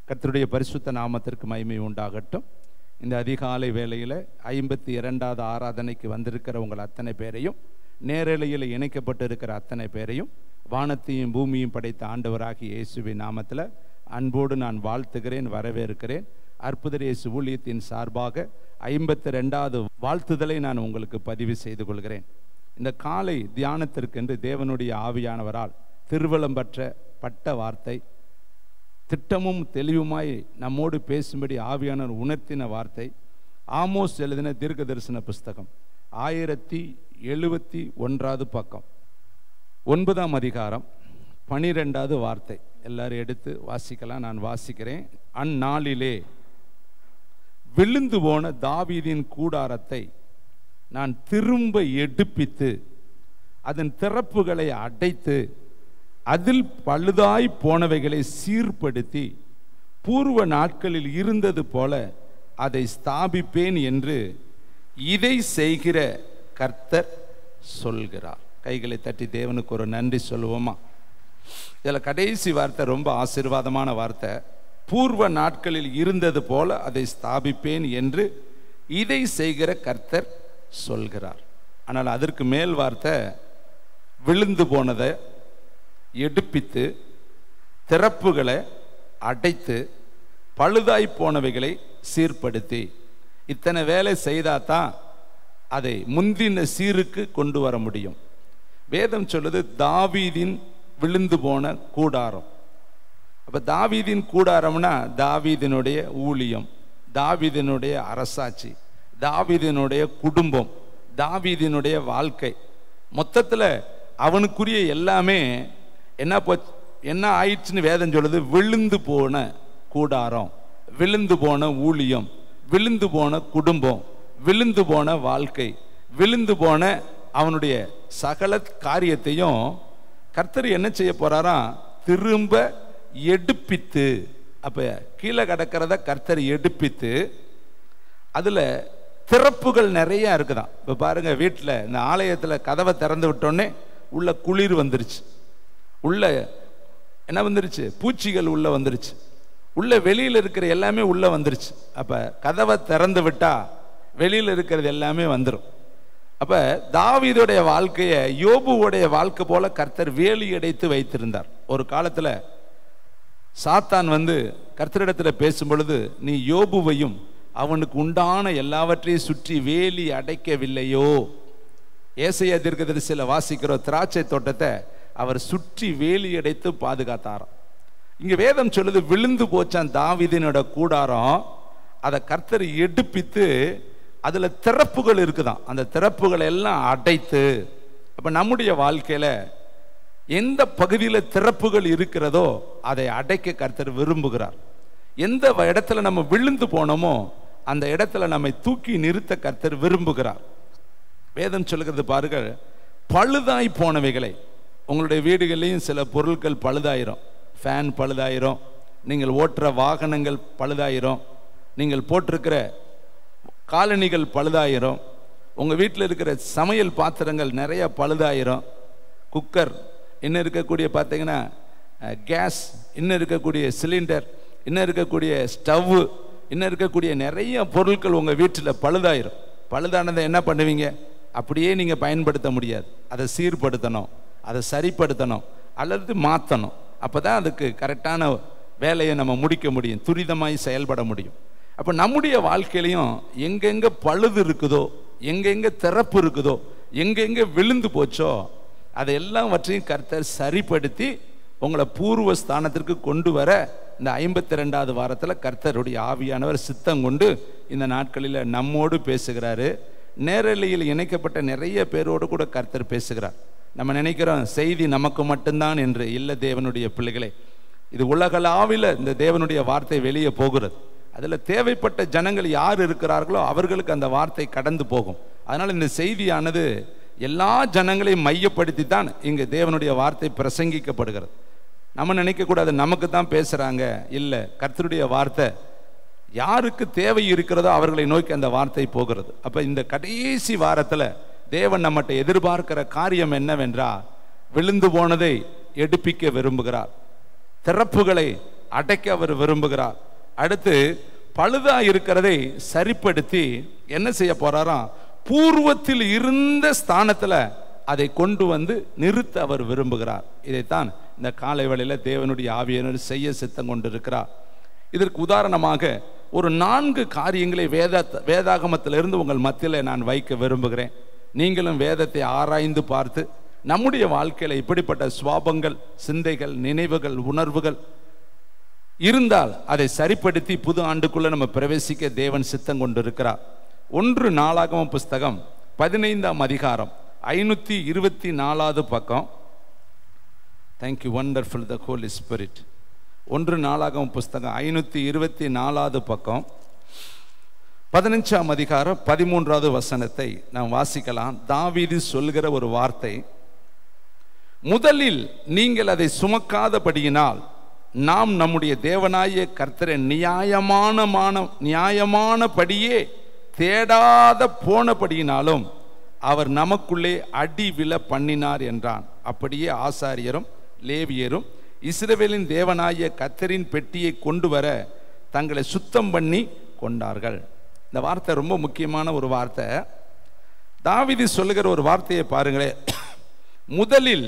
கர்த்தருடைய பரிசுத்த நாமத்திற்கு மகிமை உண்டாகட்டும். இந்த அதிகாலை வேளையில் 52வது ஆராதனைக்கு வந்திருக்கிற உங்கள் அத்தனை பேரையும், நேரலையில் இணைக்கப்பட்டிருக்கிற அத்தனை பேரையும் வானத்தையும் பூமியும் படைத்த ஆண்டவராகிய இயேசுவின் நாமத்தில் அன்போடு நான் வாழ்த்துகிறேன், வரவேற்கிறேன். அற்புதர் இயேசு ஊழியத்தின் சார்பாக 52வது வாழ்த்துதலை நான் உங்களுக்கு பதிவு செய்து கொள்கிறேன். இந்த காலை தியானத்திற்கென்று தேவனுடைய ஆவியானவரால் திருவலம்பற்ற வார்த்தை, திட்டமும் தெளிவுமாய் நம்மோடு பேசும்படி ஆவியானவர் உணர்த்தின வார்த்தை, ஆமோஸ் எழுதின தீர்க்க தரிசன புஸ்தகம் 1071வது பக்கம் 9ஆம் அதிகாரம் 12வது வார்த்தை. எல்லாரும் எடுத்து வாசிக்கலாம், நான் வாசிக்கிறேன். அந்நாளிலே விழுந்து போன தாவீதின் கூடாரத்தை நான் திரும்ப எடுப்பித்து அதன் திறப்புகளை அடைத்து அதில் பழுதாய் போனவைகளை சீர்படுத்தி பூர்வ நாட்களில் இருந்தது போல அதை ஸ்தாபிப்பேன் என்று இதை செய்கிற கர்த்தர் சொல்கிறார். கைகளை தட்டி தேவனுக்கு ஒரு நன்றி சொல்லுவோமா? இதில் கடைசி வார்த்தை ரொம்ப ஆசீர்வாதமான வார்த்தை. பூர்வ நாட்களில் இருந்தது போல அதை ஸ்தாபிப்பேன் என்று இதை செய்கிற கர்த்தர் சொல்கிறார். ஆனால் அதற்கு மேல் வார்த்தை, விழுந்து போனதை எடுப்பித்து திறப்புகளை அடைத்து பழுதாய் போனவைகளை சீர்படுத்தி. இத்தனை வேலை செய்தாதான் அதை முந்தின சீருக்கு கொண்டு வர முடியும். வேதம் சொல்லுது தாவீதின் விழுந்து போன கூடாரம். அப்ப தாவீதின் கூடாரம்னா தாவீதினுடைய ஊழியம், தாவீதினுடைய அரசாட்சி, தாவீதினுடைய குடும்பம், தாவீதினுடைய வாழ்க்கை, மொத்தத்தில் அவனுக்குரிய எல்லாமே என்ன ஆயிடுச்சுன்னு வேதம் சொல்லுது. விழுந்து போன கூடாரம், விழுந்து போன ஊழியம், விழுந்து போன குடும்பம், விழுந்து போன வாழ்க்கை, விழுந்து போன அவனுடைய சகல காரியத்தையும் கர்த்தர் என்ன செய்ய போறாராம்? திரும்ப எடுப்பித்து. அப்ப கீழே கிடக்கிறத கர்த்தர் எடுப்பித்து அதுல திறப்புகள் நிறைய இருக்குதான். இப்ப பாருங்க, வீட்டில் இந்த ஆலயத்தில் கதவை திறந்து விட்டோன்னே உள்ள குளிர் வந்துருச்சு, உள்ள என்ன வந்துருச்சு? பூச்சிகள் உள்ள வந்துருச்சு, உள்ள வெளியில் இருக்கிற எல்லாமே உள்ள வந்துருச்சு. அப்ப கதவை திறந்து விட்டா வெளியில் இருக்கிறது எல்லாமே வந்துடும். அப்ப தாவீதுடைய வாழ்க்கையை யோபுவுடைய வாழ்க்கை போல கர்த்தர் வேலி அடைத்து வைத்திருந்தார். ஒரு காலத்துல சாத்தான் வந்து கர்த்தரிடத்துல பேசும் பொழுது, நீ யோபுவையும் அவனுக்கு உண்டான எல்லாவற்றையும் சுற்றி வேலி அடைக்கவில்லையோ? ஏசாயா தீர்க்கதரிசியில வாசிக்கிற திராட்சை தோட்டத்தை அவர் சுற்றி வேலி அடைத்து பாதுகாத்தாராம். இங்க வேதம் சொல்லுது, விழுந்து போச்சான் தாவீதினோட கூடாரம், அதை கர்த்தர் எடுப்பித்து அதுல திறப்புகள் இருக்குதான், அந்த திறப்புகளை எல்லாம் அடைத்து. அப்ப நம்முடைய வாழ்க்கையில எந்த பகுதியில திறப்புகள் இருக்கிறதோ அதை அடைக்க கர்த்தர் விரும்புகிறார். எந்த இடத்துல நம்ம விழுந்து போனோமோ அந்த இடத்துல நம்மை தூக்கி நிறுத்த கர்த்தர் விரும்புகிறார். வேதம் சொல்லுகிறது பாருங்கள், பழுதாய் போனவைகளை. உங்களுடைய வீடுகளையும் சில பொருட்கள் பழுதாயிரும். ஃபேன் பழுதாயிரும், நீங்கள் ஓட்டுற வாகனங்கள் பழுதாயிரும், நீங்கள் போட்டிருக்கிற காலணிகள் பழுதாயிரும், உங்கள் வீட்டில் இருக்கிற சமையல் பாத்திரங்கள் நிறைய பழுதாயிரும், குக்கர், இன்னும் இருக்கக்கூடிய பார்த்தீங்கன்னா கேஸ், இன்னும் இருக்கக்கூடிய சிலிண்டர், இன்னும் இருக்கக்கூடிய ஸ்டவ்வு, இன்னும் இருக்கக்கூடிய நிறைய பொருட்கள் உங்கள் வீட்டில் பழுதாயிரும். பழுதானதை என்ன பண்ணுவீங்க? அப்படியே நீங்கள் பயன்படுத்த முடியாது. அதை சீர்படுத்தணும், அதை சரிப்படுத்தணும், அல்லது மாற்றணும். அப்போ தான் அதுக்கு கரெக்டான வேலையை நம்ம முடிக்க முடியும், துரிதமாய் செயல்பட முடியும். அப்போ நம்முடைய வாழ்க்கையிலையும் எங்கெங்கே பழுது இருக்குதோ, எங்கெங்கே திறப்பு இருக்குதோ, எங்கெங்கே விழுந்து போச்சோ அதை எல்லாவற்றையும் கர்த்தர் சரிப்படுத்தி உங்களை பூர்வ ஸ்தானத்திற்கு கொண்டு வர இந்த 52வது வாரத்தில் கர்த்தருடைய ஆவியானவர் சித்தம் கொண்டு இந்த நாட்களில் நம்மோடு பேசுகிறாரு. நேரலையில் இணைக்கப்பட்ட நிறைய பேரோடு கூட கர்த்தர் பேசுகிறார். நம்ம நினைக்கிறோம் செய்தி நமக்கு மட்டும்தான் என்று. இல்லை தேவனுடைய பிள்ளைகளே, இது உலகளாவில் இந்த தேவனுடைய வார்த்தை வெளியே போகிறது. அதில் தேவைப்பட்ட ஜனங்கள் யார் இருக்கிறார்களோ அவர்களுக்கு அந்த வார்த்தை கடந்து போகும். அதனால் இந்த செய்தியானது எல்லா ஜனங்களையும் மையப்படுத்தி தான் இங்கே தேவனுடைய வார்த்தை பிரசங்கிக்கப்படுகிறது. நம்ம நினைக்கக்கூடாது நமக்கு தான் பேசுகிறாங்க. இல்லை, கர்த்தருடைய வார்த்தை யாருக்கு தேவை இருக்கிறதோ அவர்களை நோக்கி அந்த வார்த்தை போகிறது. அப்போ இந்த கடைசி வாரத்தில் தேவன் நம்மகிட்ட எதிர்பார்க்கிற காரியம் என்னவென்றால், விழுந்து போனதை எடுப்பிக்க விரும்புகிறார், திறப்புகளை அடைக்க அவர் விரும்புகிறார். அடுத்து பழுதா இருக்கிறதை சரிப்படுத்தி என்ன செய்ய போறாராம், பூர்வத்தில் இருந்த ஸ்தானத்துல அதை கொண்டு வந்து நிறுத்த அவர் விரும்புகிறார். இதைத்தான் இந்த காலை வேளையில தேவனுடைய ஆவியானவர் செய்ய சித்தம் கொண்டிருக்கிறார். இதற்கு உதாரணமாக ஒரு 4 காரியங்களை வேதாகமத்திலிருந்து உங்கள் மத்தியில் நான் வைக்க விரும்புகிறேன். நீங்களும் வேதத்தை ஆராய்ந்து பார்த்து நம்முடைய வாழ்க்கையில இப்படிப்பட்ட சுவாபங்கள், சிந்தைகள், நினைவுகள், உணர்வுகள் இருந்தால் அதை சரிப்படுத்தி புது ஆண்டுக்குள்ள நம்ம பிரவேசிக்க தேவன் சித்தம் கொண்டிருக்கிறார். 1 நாளாகமம் புஸ்தகம் 15ஆம் அதிகாரம் 524வது பக்கம். தேங்க்யூ வண்டர்ஃபுல் த ஹோலி ஸ்பிரிட். 1 நாளாகமம் புஸ்தகம் 524வது பக்கம் 15ஆம் அதிகாரம் 13வது வசனத்தை நாம் வாசிக்கலாம். தாவீது சொல்கிற ஒரு வார்த்தை, முதலில் நீங்கள் அதை சுமக்காதபடியினால் நாம் நம்முடைய தேவனாய கர்த்தரை நியாயமானபடியே தேடாத போனபடியினாலும் அவர் நமக்குள்ளே அடி விழ பண்ணினார் என்றான். அப்படியே ஆசாரியரும் லேவியரும் இஸ்ரவேலின் தேவனாய கர்த்தரின் பெட்டியை கொண்டு வர தங்களை சுத்தம் பண்ணி கொண்டார்கள். இந்த வார்த்தை ரொம்ப முக்கியமான ஒரு வார்த்தை. தாவீது சொல்லுகிற ஒரு வார்த்தையை பாருங்களேன். முதலில்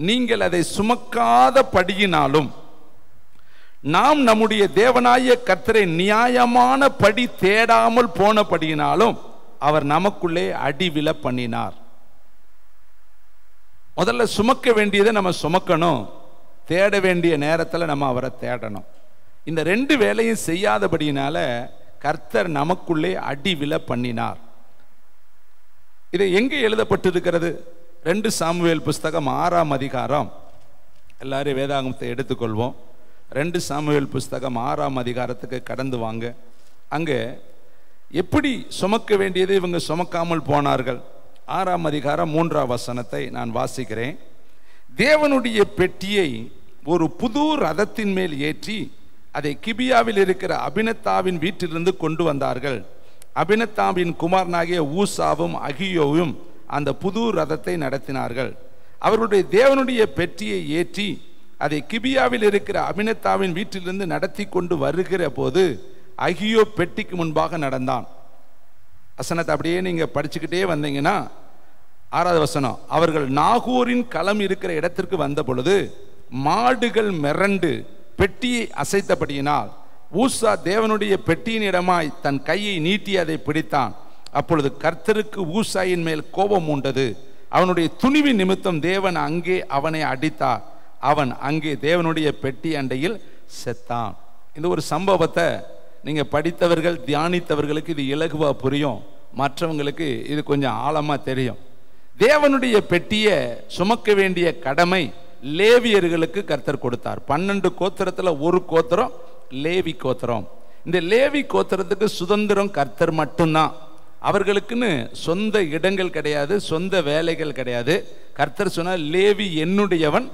நீங்கள் அதை சுமக்காதபடியினாலும் நாம் நம்முடைய தேவனாய கர்த்தரை நியாயமான படி தேடாமல் போனபடியினாலும் அவர் நமக்குள்ளே அடி விழ பண்ணினார். முதல்ல சுமக்க வேண்டியதை நம்ம சுமக்கணும், தேட வேண்டிய நேரத்தில் நம்ம அவரை தேடணும். இந்த 2 வேலையும் செய்யாதபடியினால கர்த்தர் நமக்குள்ளே அடி விழ பண்ணினார். இது எங்கே எழுதப்பட்டிருக்கிறது? 2 சாமுவேல் புஸ்தகம் 6ஆம் அதிகாரம். எல்லாரும் வேதாகமத்தை எடுத்துக்கொள்வோம். 2 சாமுவேல் புஸ்தகம் 6ஆம் அதிகாரத்துக்கு கடந்து வாங்க. அங்கே எப்படி சுமக்க வேண்டியதை இவங்க சுமக்காமல் போனார்கள். 6ஆம் அதிகாரம் 3ஆம் வசனத்தை நான் வாசிக்கிறேன். தேவனுடைய பெட்டியை ஒரு புது ரதத்தின் மேல் ஏற்றி அதை கிபியாவில் இருக்கிற அபினத்தாவின் வீட்டிலிருந்து கொண்டு வந்தார்கள். அபினத்தாவின் குமாரனாகிய ஊசாவும் அகியோவும் அந்த புது ரதத்தை நடத்தினார்கள். அவர்களுடைய தேவனுடைய பெட்டியை ஏற்றி அதை கிபியாவில் இருக்கிற அபினத்தாவின் வீட்டிலிருந்து நடத்தி கொண்டு வருகிற போது அகியோ பெட்டிக்கு முன்பாக நடந்தான். வசனத்தை அப்படியே நீங்க படிச்சுக்கிட்டே வந்தீங்கன்னா 6வது வசனம், அவர்கள் நாகூரின் களம் இருக்கிற இடத்திற்கு வந்த பொழுது மாடுகள் மிரண்டு பெட்டியை அசைத்தபடியினால் ஊசா தேவனுடைய பெட்டியின் இடமாய் தன் கையை நீட்டி அதை பிடித்தான். அப்பொழுது கர்த்தருக்கு ஊசாயின் மேல் கோபம் உண்டது. அவனுடைய துணிவின் நிமித்தம் தேவன் அங்கே அவனை அடித்தார். அவன் அங்கே தேவனுடைய பெட்டி அண்டையில் செத்தான். இந்த ஒரு சம்பவத்தை நீங்க படித்தவர்கள், தியானித்தவர்களுக்கு இது இலகுவா புரியும், மற்றவங்களுக்கு இது கொஞ்சம் ஆழமா தெரியும். தேவனுடைய பெட்டியை சுமக்க வேண்டிய கடமை லேவியர்களுக்கு கர்த்தர் கொடுத்தார். 12 கோத்திரத்துல ஒரு கோத்திரம் லேவி கோத்திரம். இந்த லேவி கோத்திரத்துக்கு சுதந்திரம் கர்த்தர் மட்டும்தான். அவர்களுக்குன்னு சொந்த இடங்கள் கிடையாது, சொந்த வேலைகள் கிடையாது. கர்த்தர் சொன்னார், லேவி என்னுடையவன்,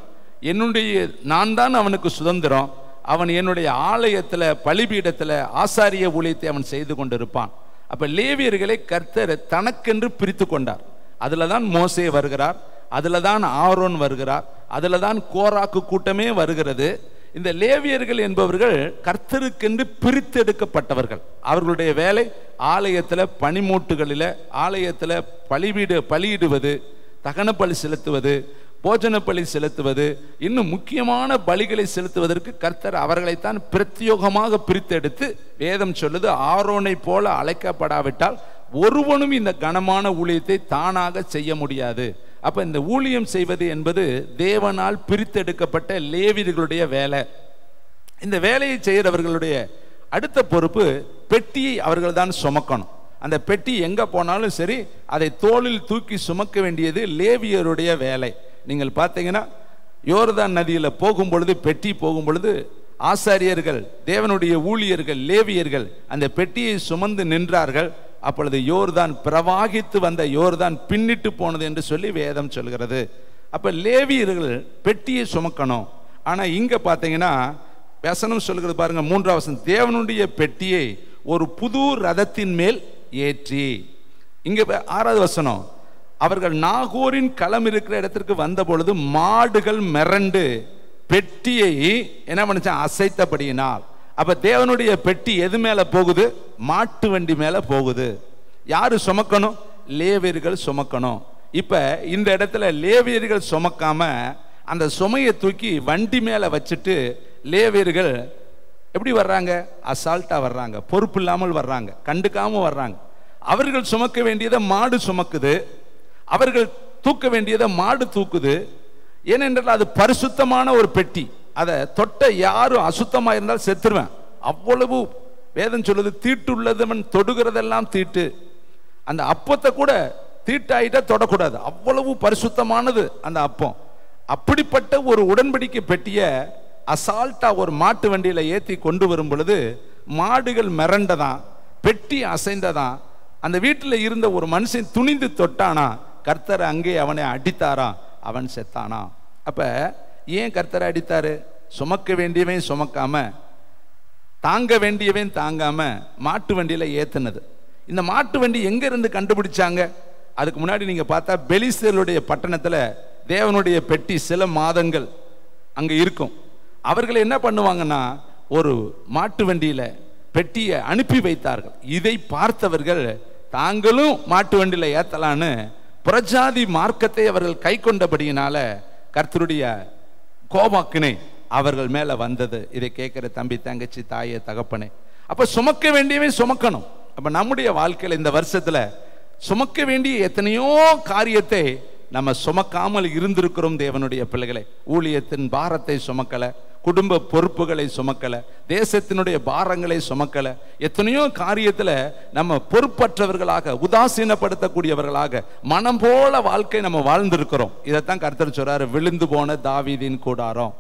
நான் தான் அவனுக்கு சுதந்திரம். அவன் என்னுடைய ஆலயத்துல, பலிபீடத்துல ஆசாரிய ஊழியத்தை அவன் செய்து கொண்டிருப்பான். அப்ப லேவியர்களை கர்த்தர் தனக்கென்று பிரித்து கொண்டார். அதுல தான் மோசே வருகிறார், அதுல தான் ஆரோன் வருகிறார், அதுல தான் கோராக்கு கூட்டமே வருகிறது. இந்த லேவியர்கள் என்பவர்கள் கர்த்தருக்கென்று பிரித்தெடுக்கப்பட்டவர்கள். அவர்களுடைய வேலை ஆலயத்துல பனிமூட்டுகளில, ஆலயத்துல பலியிடுவது, தகன பலி செலுத்துவது, போஜன பலி செலுத்துவது, இன்னும் முக்கியமான பலிகளை செலுத்துவதற்கு கர்த்தர் அவர்களைத்தான் பிரத்யோகமாக பிரித்தெடுத்து, வேதம் சொல்லுது, ஆரோனை போல அழைக்கப்படாவிட்டால் ஒருவனும் இந்த கனமான ஊழியத்தை தானாக செய்ய முடியாது. அப்ப இந்த ஊழியம் செய்வது என்பது தேவனால் பிரித்தெடுக்கப்பட்ட லேவியர்களுடைய வேலை. இந்த வேலையை செய்கிறவர்களுடைய அடுத்த பொறுப்பு பெட்டியை அவர்கள் தான் சுமக்கணும். அந்த பெட்டி எங்க போனாலும் சரி அதை தோளில் தூக்கி சுமக்க வேண்டியது லேவியருடைய வேலை. நீங்கள் பார்த்தீங்கன்னா யோர்தான் நதியில போகும் பொழுது, பெட்டி போகும் பொழுது ஆசாரியர்கள், தேவனுடைய ஊழியர்கள், லேவியர்கள் அந்த பெட்டியை சுமந்து நின்றார்கள். அப்பொழுது யோர்தான் பிரவாகித்து வந்த யோர்தான் பின்னிட்டு போனது என்று சொல்லி வேதம் சொல்கிறது. அப்ப லேவியர்கள் பெட்டியை சுமக்கணும். ஆனா இங்க பாத்தீங்கன்னா வசனம் சொல்கிறது பாருங்க, 3ஆம் வசனம், தேவனுடைய பெட்டியை ஒரு புது ரதத்தின் மேல் ஏற்றி. இங்க 6வது வசனம், அவர்கள் நாகூரின் களம் இருக்கிற இடத்திற்கு வந்த பொழுது மாடுகள் மிரண்டு பெட்டியை என்ன பண்ணுச்சான்? அசைத்தபடியினால். அப்ப தேவனுடைய பெட்டி எது மேல போகுது? மாட்டு வண்டி மேல போகுது. யாரு சுமக்கணும்? லேவியர்கள் சுமக்கணும். இப்ப இந்த இடத்துல லேவியர்கள் சுமக்காம அந்த சுமையை தூக்கி வண்டி மேல வச்சுட்டு லேவியர்கள் எப்படி வர்றாங்க? அசால்ட்டா வர்றாங்க, பொறுப்பு இல்லாமல் வர்றாங்க, கண்டுக்காம வர்றாங்க. அவர்கள் சுமக்க வேண்டியதை மாடு சுமக்குது, அவர்கள் தூக்க வேண்டியதை மாடு தூக்குது. ஏனென்றால் அது பரிசுத்தமான ஒரு பெட்டி. அதை தொட்ட யாரும் அசுத்தமா இருந்தால் செத்துருவேன். அவ்வளவு வேதம் சொல்லுது, தீட்டுள்ளதவன் தொடுகிறதெல்லாம் தீட்டு. அந்த அப்பத்தை கூட தீட்டாயிட்டா தொடக்கூடாது, அவ்வளவு பரிசுத்தமானது அந்த அப்பம். அப்படிப்பட்ட ஒரு உடன்படிக்கை பெட்டிய அசால்ட்டா ஒரு மாட்டு வண்டியில ஏத்தி கொண்டு வரும் பொழுது மாடுகள் மிரண்டதான், பெட்டி அசைந்ததான். அந்த வீட்டில் இருந்த ஒரு மனுஷன் துணிந்து தொட்டானா, கர்த்தர் அங்கே அவனை அடித்தாரா, அவன் செத்தானா. அப்ப ஏன் கர்த்தரை அடித்தாரு? சுமக்க வேண்டியவன் சுமக்காம, தாங்க வேண்டியவன் தாங்காம மாட்டு வண்டியில ஏத்துனது. இந்த மாட்டு வண்டி எங்க இருந்து கண்டுபிடிச்சாங்க? அதுக்கு முன்னாடி நீங்க பார்த்தா பெலிஸ்தருடைய பட்டணத்துல தேவனுடைய பெட்டி சில மாதங்கள் அங்க இருக்கும். அவர்கள் என்ன பண்ணுவாங்கன்னா, ஒரு மாட்டு வண்டியில பெட்டியை அனுப்பி வைத்தார்கள். இதை பார்த்தவர்கள் தாங்களும் மாட்டு வண்டியில ஏத்தலான்னு புறஜாதி மார்க்கத்தை அவர்கள் கை கொண்டபடியினால கர்த்தருடைய கோபாக்கினை அவர்கள் மேல வந்தது. இதை கேட்கிற தம்பி, தங்கச்சி, தாயே, தகப்பனே, அப்ப சுமக்க வேண்டியவன் சுமக்கணும். அப்ப நம்முடைய வாழ்க்கையில இந்த வருஷத்துல சுமக்க வேண்டிய எத்தனையோ காரியத்தை நம்ம சுமக்காமல் இருந்திருக்கிறோம். தேவனுடைய பிள்ளைகளை, ஊழியத்தின் பாரத்தை சுமக்கல, குடும்ப பொறுப்புகளை சுமக்கல, தேசத்தினுடைய பாரங்களை சுமக்கல, எத்தனையோ காரியத்துல நம்ம பொறுப்பற்றவர்களாக, உதாசீனப்படுத்தக்கூடியவர்களாக, மனம் போல வாழ்க்கை நம்ம வாழ்ந்திருக்கிறோம். இதைத்தான் கர்த்தர் சொல்றாரு, விழுந்து போன தாவீதின் கூடாரம்.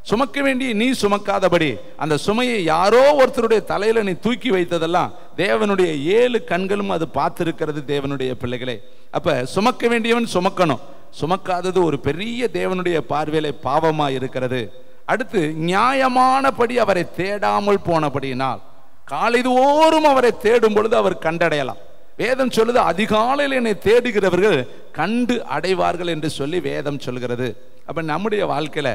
சுமக்க வேண்டிய நீ சுமக்காதபடி அந்த சுமையை யாரோ ஒருத்தருடைய தலையில நீ தூக்கி வைத்ததெல்லாம் தேவனுடைய 7 கண்களும் அது பார்த்திருக்கிறது. தேவனுடைய பிள்ளைகளே, அப்ப சுமக்க வேண்டியவன் சுமக்கணும். சுமக்காதது ஒரு பெரிய தேவனுடைய பார்வையில பாவமா இருக்கிறது. அடுத்து, நியாயமானபடி அவரை தேடாமல் போனபடியினால் காலைதோறும் அவரை தேடும் பொழுது அவர் கண்டடையலாம். வேதம் சொல்லுது, அதிகாலையில் என்னை தேடுகிறவர்கள் கண்டு அடைவார்கள் என்று சொல்லி வேதம் சொல்கிறது. அப்ப நம்முடைய வாழ்க்கையில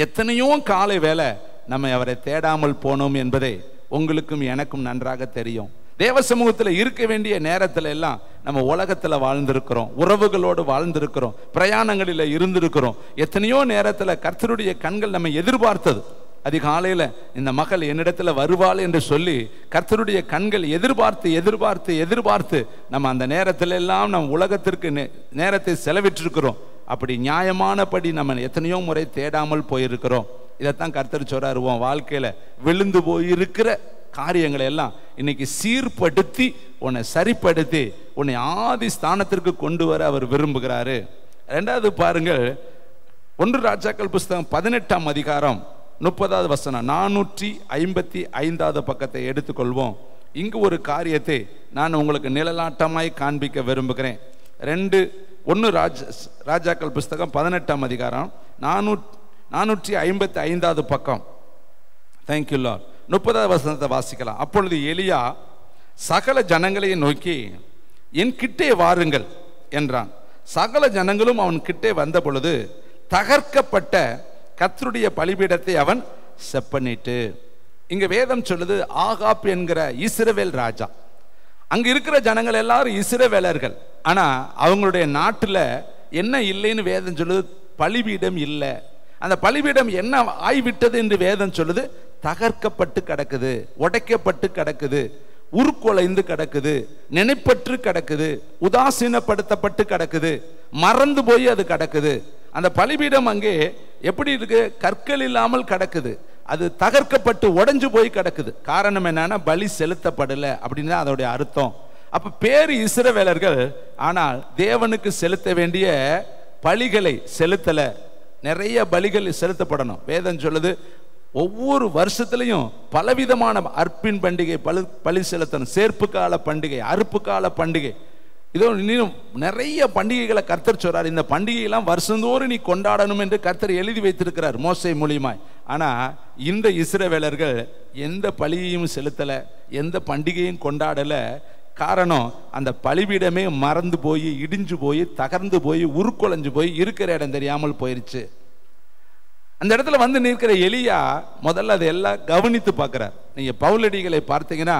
எத்தனையோ காலை வேளை நம்ம அவரை தேடாமல் போனோம் என்பதை உங்களுக்கும் எனக்கும் நன்றாக தெரியும். தேவ சமூகத்தில் இருக்க வேண்டிய நேரத்துல எல்லாம் நம்ம உலகத்துல வாழ்ந்திருக்கிறோம், உறவுகளோடு வாழ்ந்திருக்கிறோம், பிரயாணங்களில் இருந்திருக்கிறோம். எத்தனையோ நேரத்துல கர்த்தருடைய கண்கள் நம்ம எதிர்பார்த்தது. அதிகாலையில இந்த மகள் என்னிடத்துல வருவாள் என்று சொல்லி கர்த்தருடைய கண்கள் எதிர்பார்த்து எதிர்பார்த்து எதிர்பார்த்து நம்ம அந்த நேரத்துல எல்லாம் நம்ம உலகத்திற்கு நேரத்தை செலவிட்டிருக்கிறோம். அப்படி நியாயமானபடி நம்ம எத்தனையோ முறை தேடாமல் போயிருக்கிறோம். இதைத்தான் கர்த்தர் சொல்றாரு, உன் வாழ்க்கையில விழுந்து போயிருக்கிற காரியங்களை எல்லாம் இன்னைக்கு சீர்படுத்தி உன்னை சரிப்படுத்தி உன்னை ஆதி ஸ்தானத்திற்கு கொண்டு வர அவர் விரும்புகிறாரு. ரெண்டாவது பாருங்கள், 1 ராஜாக்கள் புஸ்தகம் 18ஆம் அதிகாரம் 30வது வசனம், 455வது பக்கத்தை எடுத்துக்கொள்வோம். இங்கு ஒரு காரியத்தை நான் உங்களுக்கு நிழலாட்டமாய் காண்பிக்க விரும்புகிறேன். 1 ராஜாக்கள் புஸ்தகம் 18ஆம் அதிகாரம் 455வது பக்கம். Thank you Lord. 30வது வசனத்தை வாசிக்கலாம். அப்பொழுது எலியா சகல ஜனங்களையும் நோக்கி, என் கிட்டே வாருங்கள் என்றான். சகல ஜனங்களும் அவன் கிட்டே வந்த பொழுது தகர்க்கப்பட்ட கர்த்தருடைய பலிபீடத்தை அவன் செப்பனிட்டு. இங்க வேதம் சொல்லுது, ஆகாப் என்கிற இஸ்ரவேல் ராஜா, அங்க இருக்கிற ஜனங்கள் எல்லாரும் இஸ்ரவேலர்கள். ஆனா அவங்களுடைய நாட்டுல என்ன இல்லைன்னு வேதம் சொல்லுது, பலிபீடம் இல்லை. அந்த பலிபீடம் என்ன ஆய்விட்டது என்று வேதம் சொல்லுது, தகர்க்கப்பட்டு கிடக்குது, உடைக்கப்பட்டு கிடக்குது, உருக்குலைந்து கிடக்குது, நினைப்பற்று கிடக்குது, உதாசீனப்படுத்தப்பட்டு கிடக்குது, மறந்து போய் அது கிடக்குது. அந்த பலிபீடம் அங்கே எப்படி இருக்கு? கற்கள் இல்லாமல் கிடக்குது. அது தகர்க்கப்பட்டு உடைஞ்சு போய் கிடக்குது. காரணம் என்னன்னா, பலி செலுத்தப்படலை அப்படின்னு தான் அதோடைய அர்த்தம். அப்ப பேரு இஸ்ரவேலர்கள், ஆனால் தேவனுக்கு செலுத்த வேண்டிய பலிகளை செலுத்தல. நிறைய பலிகள் செலுத்தப்படணும். வேதம் சொல்லுது, ஒவ்வொரு வருஷத்துலையும் பலவிதமான அர்ப்பின் பண்டிகை, பலி செலுத்தணும். சேர்ப்பு கால பண்டிகை, அறுப்பு கால பண்டிகை, இதோ இன்னும் நிறைய பண்டிகைகளை கர்த்தர் சொல்றார். இந்த பண்டிகையெல்லாம் வருஷந்தோறும் நீ கொண்டாடணும் என்று கர்த்தர் எழுதி வைத்திருக்கிறார் மோசே மூலியமாய். ஆனா இந்த இஸ்ரவேலர்கள் எந்த பலியையும் செலுத்தல, எந்த பண்டிகையும் கொண்டாடல. காரணம், அந்த பலிபீடமே மறந்து போய், இடிஞ்சு போய், தகர்ந்து போய், உருக்குலைஞ்சு போய், இருக்கிற இடம் தெரியாமல் போயிருச்சு. அந்த இடத்துல வந்து நிற்கிற எலியா முதல்ல அதை எல்லாம் கவனித்து பார்க்கிறார். நீங்க பவுலடிகளை பார்த்தீங்கன்னா,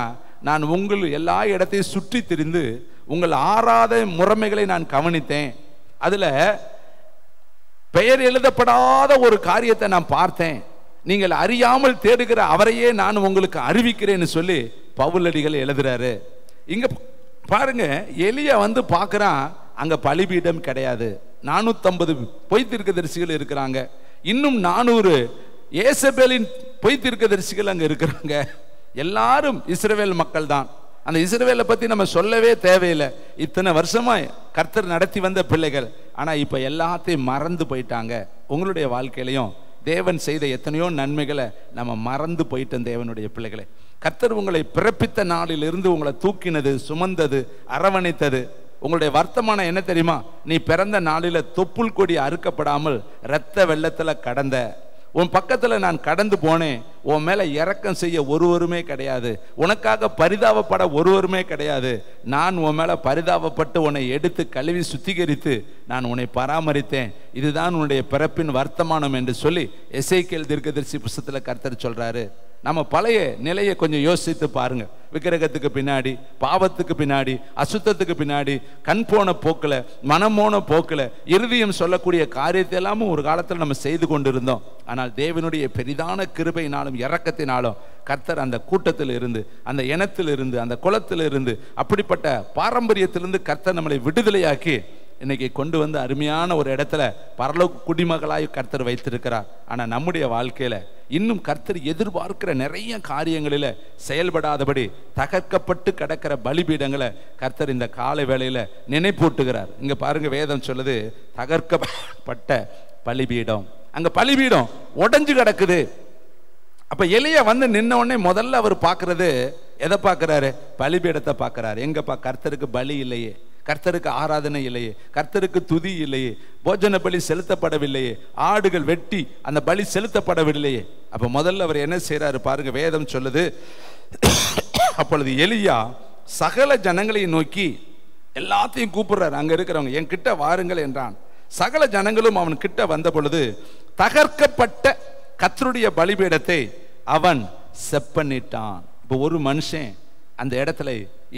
நான் உங்கள் எல்லா இடத்தையும் சுற்றி திரிந்து உங்கள் ஆறாத முறைமைகளை நான் கவனித்தேன், அதுல பெயர் எழுதப்படாத ஒரு காரியத்தை நான் பார்த்தேன், நீங்கள் அறியாமல் தேடுகிற அவரையே நான் உங்களுக்கு அறிவிக்கிறேன்னு சொல்லி பவுலடிகள் எழுதுறாரு. இங்க பாருங்க, எலியா வந்து பார்க்கறான், அங்க பலிபீடம் கிடையாது, 450 பொய் தீர்க்கதரிசிகள் இருக்கிறாங்க, இன்னும் 400 ஏசபேலின் பொய் தீர்க்கதரிசிகள் அங்க இருக்கிறாங்க. எல்லாரும் இஸ்ரவேல் மக்கள் தான். அந்த இஸ்ரவேலை பத்தி நம்ம சொல்லவே தேவையில்லை. இத்தனை வருஷமா கர்த்தர் நடத்தி வந்த பிள்ளைகள். ஆனா இப்ப எல்லாத்தையும் மறந்து போயிட்டாங்க. உங்களுடைய வாழ்க்கையிலையும் தேவன் செய்த எத்தனையோ நன்மைகளை நம்ம மறந்து போயிட்டோம். தேவனுடைய பிள்ளைகளை, கர்த்தர் உங்களை பிறப்பித்த நாளிலிருந்து உங்களை தூக்கினது, சுமந்தது, அரவணைத்தது. உங்களுடைய வர்த்தமானம் என்ன தெரியுமா? நீ பிறந்த நாளில தொப்புள் கொடி அறுக்கப்படாமல் இரத்த வெள்ளத்துல கடந்த. உன் பக்கத்துல நான் கடந்து போனேன், உன் மேல இரக்கம் செய்ய ஒருவருமே கிடையாது, உனக்காக பரிதாபப்பட ஒருவருமே கிடையாது. நான் உன் மேல பரிதாபப்பட்டு உன்னை எடுத்து கழுவி சுத்திகரித்து நான் உன்னை பராமரித்தேன். இதுதான் உன்னுடைய பிறப்பின் வர்த்தமானம் என்று சொல்லி எசேக்கியேல் தீர்க்கதரிசி புத்தகத்துல கர்த்தர் சொல்றாரு. நம்ம பழைய நிலையை கொஞ்சம் யோசித்து பாருங்க. விக்கிரகத்துக்கு பின்னாடி, பாவத்துக்கு பின்னாடி, அசுத்தத்துக்கு பின்னாடி, கண் போன போக்கில், மனம் போன போக்கில், இருதயம் சொல்லக்கூடிய காரியத்தை எல்லாமும் ஒரு காலத்தில் நம்ம செய்து கொண்டிருந்தோம். ஆனால் தேவனுடைய பெரிதான கிருபையினாலும் இரக்கத்தினாலும் கர்த்தர் அந்த கூட்டத்தில் இருந்து, அந்த இனத்தில் இருந்து, அந்த குலத்தில் இருந்து, அப்படிப்பட்ட பாரம்பரியத்திலிருந்து கர்த்தர் நம்மளை விடுதலையாக்கி இன்னைக்கு கொண்டு வந்து அருமையான ஒரு இடத்துல பரலோக குடிமகளாய் கர்த்தர் வைத்திருக்கிறார். ஆனால் நம்முடைய வாழ்க்கையில இன்னும் கர்த்தர் எதிர்பார்க்கிற நிறைய காரியங்களில் செயல்படாதபடி தகர்க்கப்பட்டு கிடக்கிற பலிபீடங்களை கர்த்தர் இந்த காலை வேளையில நினைப்பூட்டுகிறார். இங்க பாருங்க, வேதம் சொல்லுது தகர்க்கப்பட்ட பலிபீடம். அங்க பலிபீடம் உடைஞ்சு கிடக்குது. அப்ப எலியா வந்து நின்ன உடனே முதல்ல அவர் பார்க்கறது எதை பார்க்கிறாரு? பலிபீடத்தை பார்க்கிறாரு. எங்கப்பா? கர்த்தருக்கு பலி இல்லையே, கர்த்தருக்கு ஆராதனை இல்லையே, கர்த்தருக்கு துதி இல்லையே, போஜன பலி செலுத்தப்படவில்லையே, ஆடுகள் வெட்டி அந்த பலி செலுத்தப்படவில்லையே. அப்ப முதல்ல அவர் என்ன செய்யறாரு பாருங்க, வேதம் சொல்லுது, அப்பொழுது எலியா சகல ஜனங்களையும் நோக்கி எல்லாத்தையும் கூப்பிடுறாரு, அங்க இருக்கிறவங்க என் கிட்ட வாருங்கள் என்றான். சகல ஜனங்களும் அவன் கிட்ட வந்த பொழுது தகர்க்கப்பட்ட கர்த்தருடைய பலிபீடத்தை அவன் செப்பனிட்டான். இப்போ ஒரு மனுஷன் அந்த இடத்துல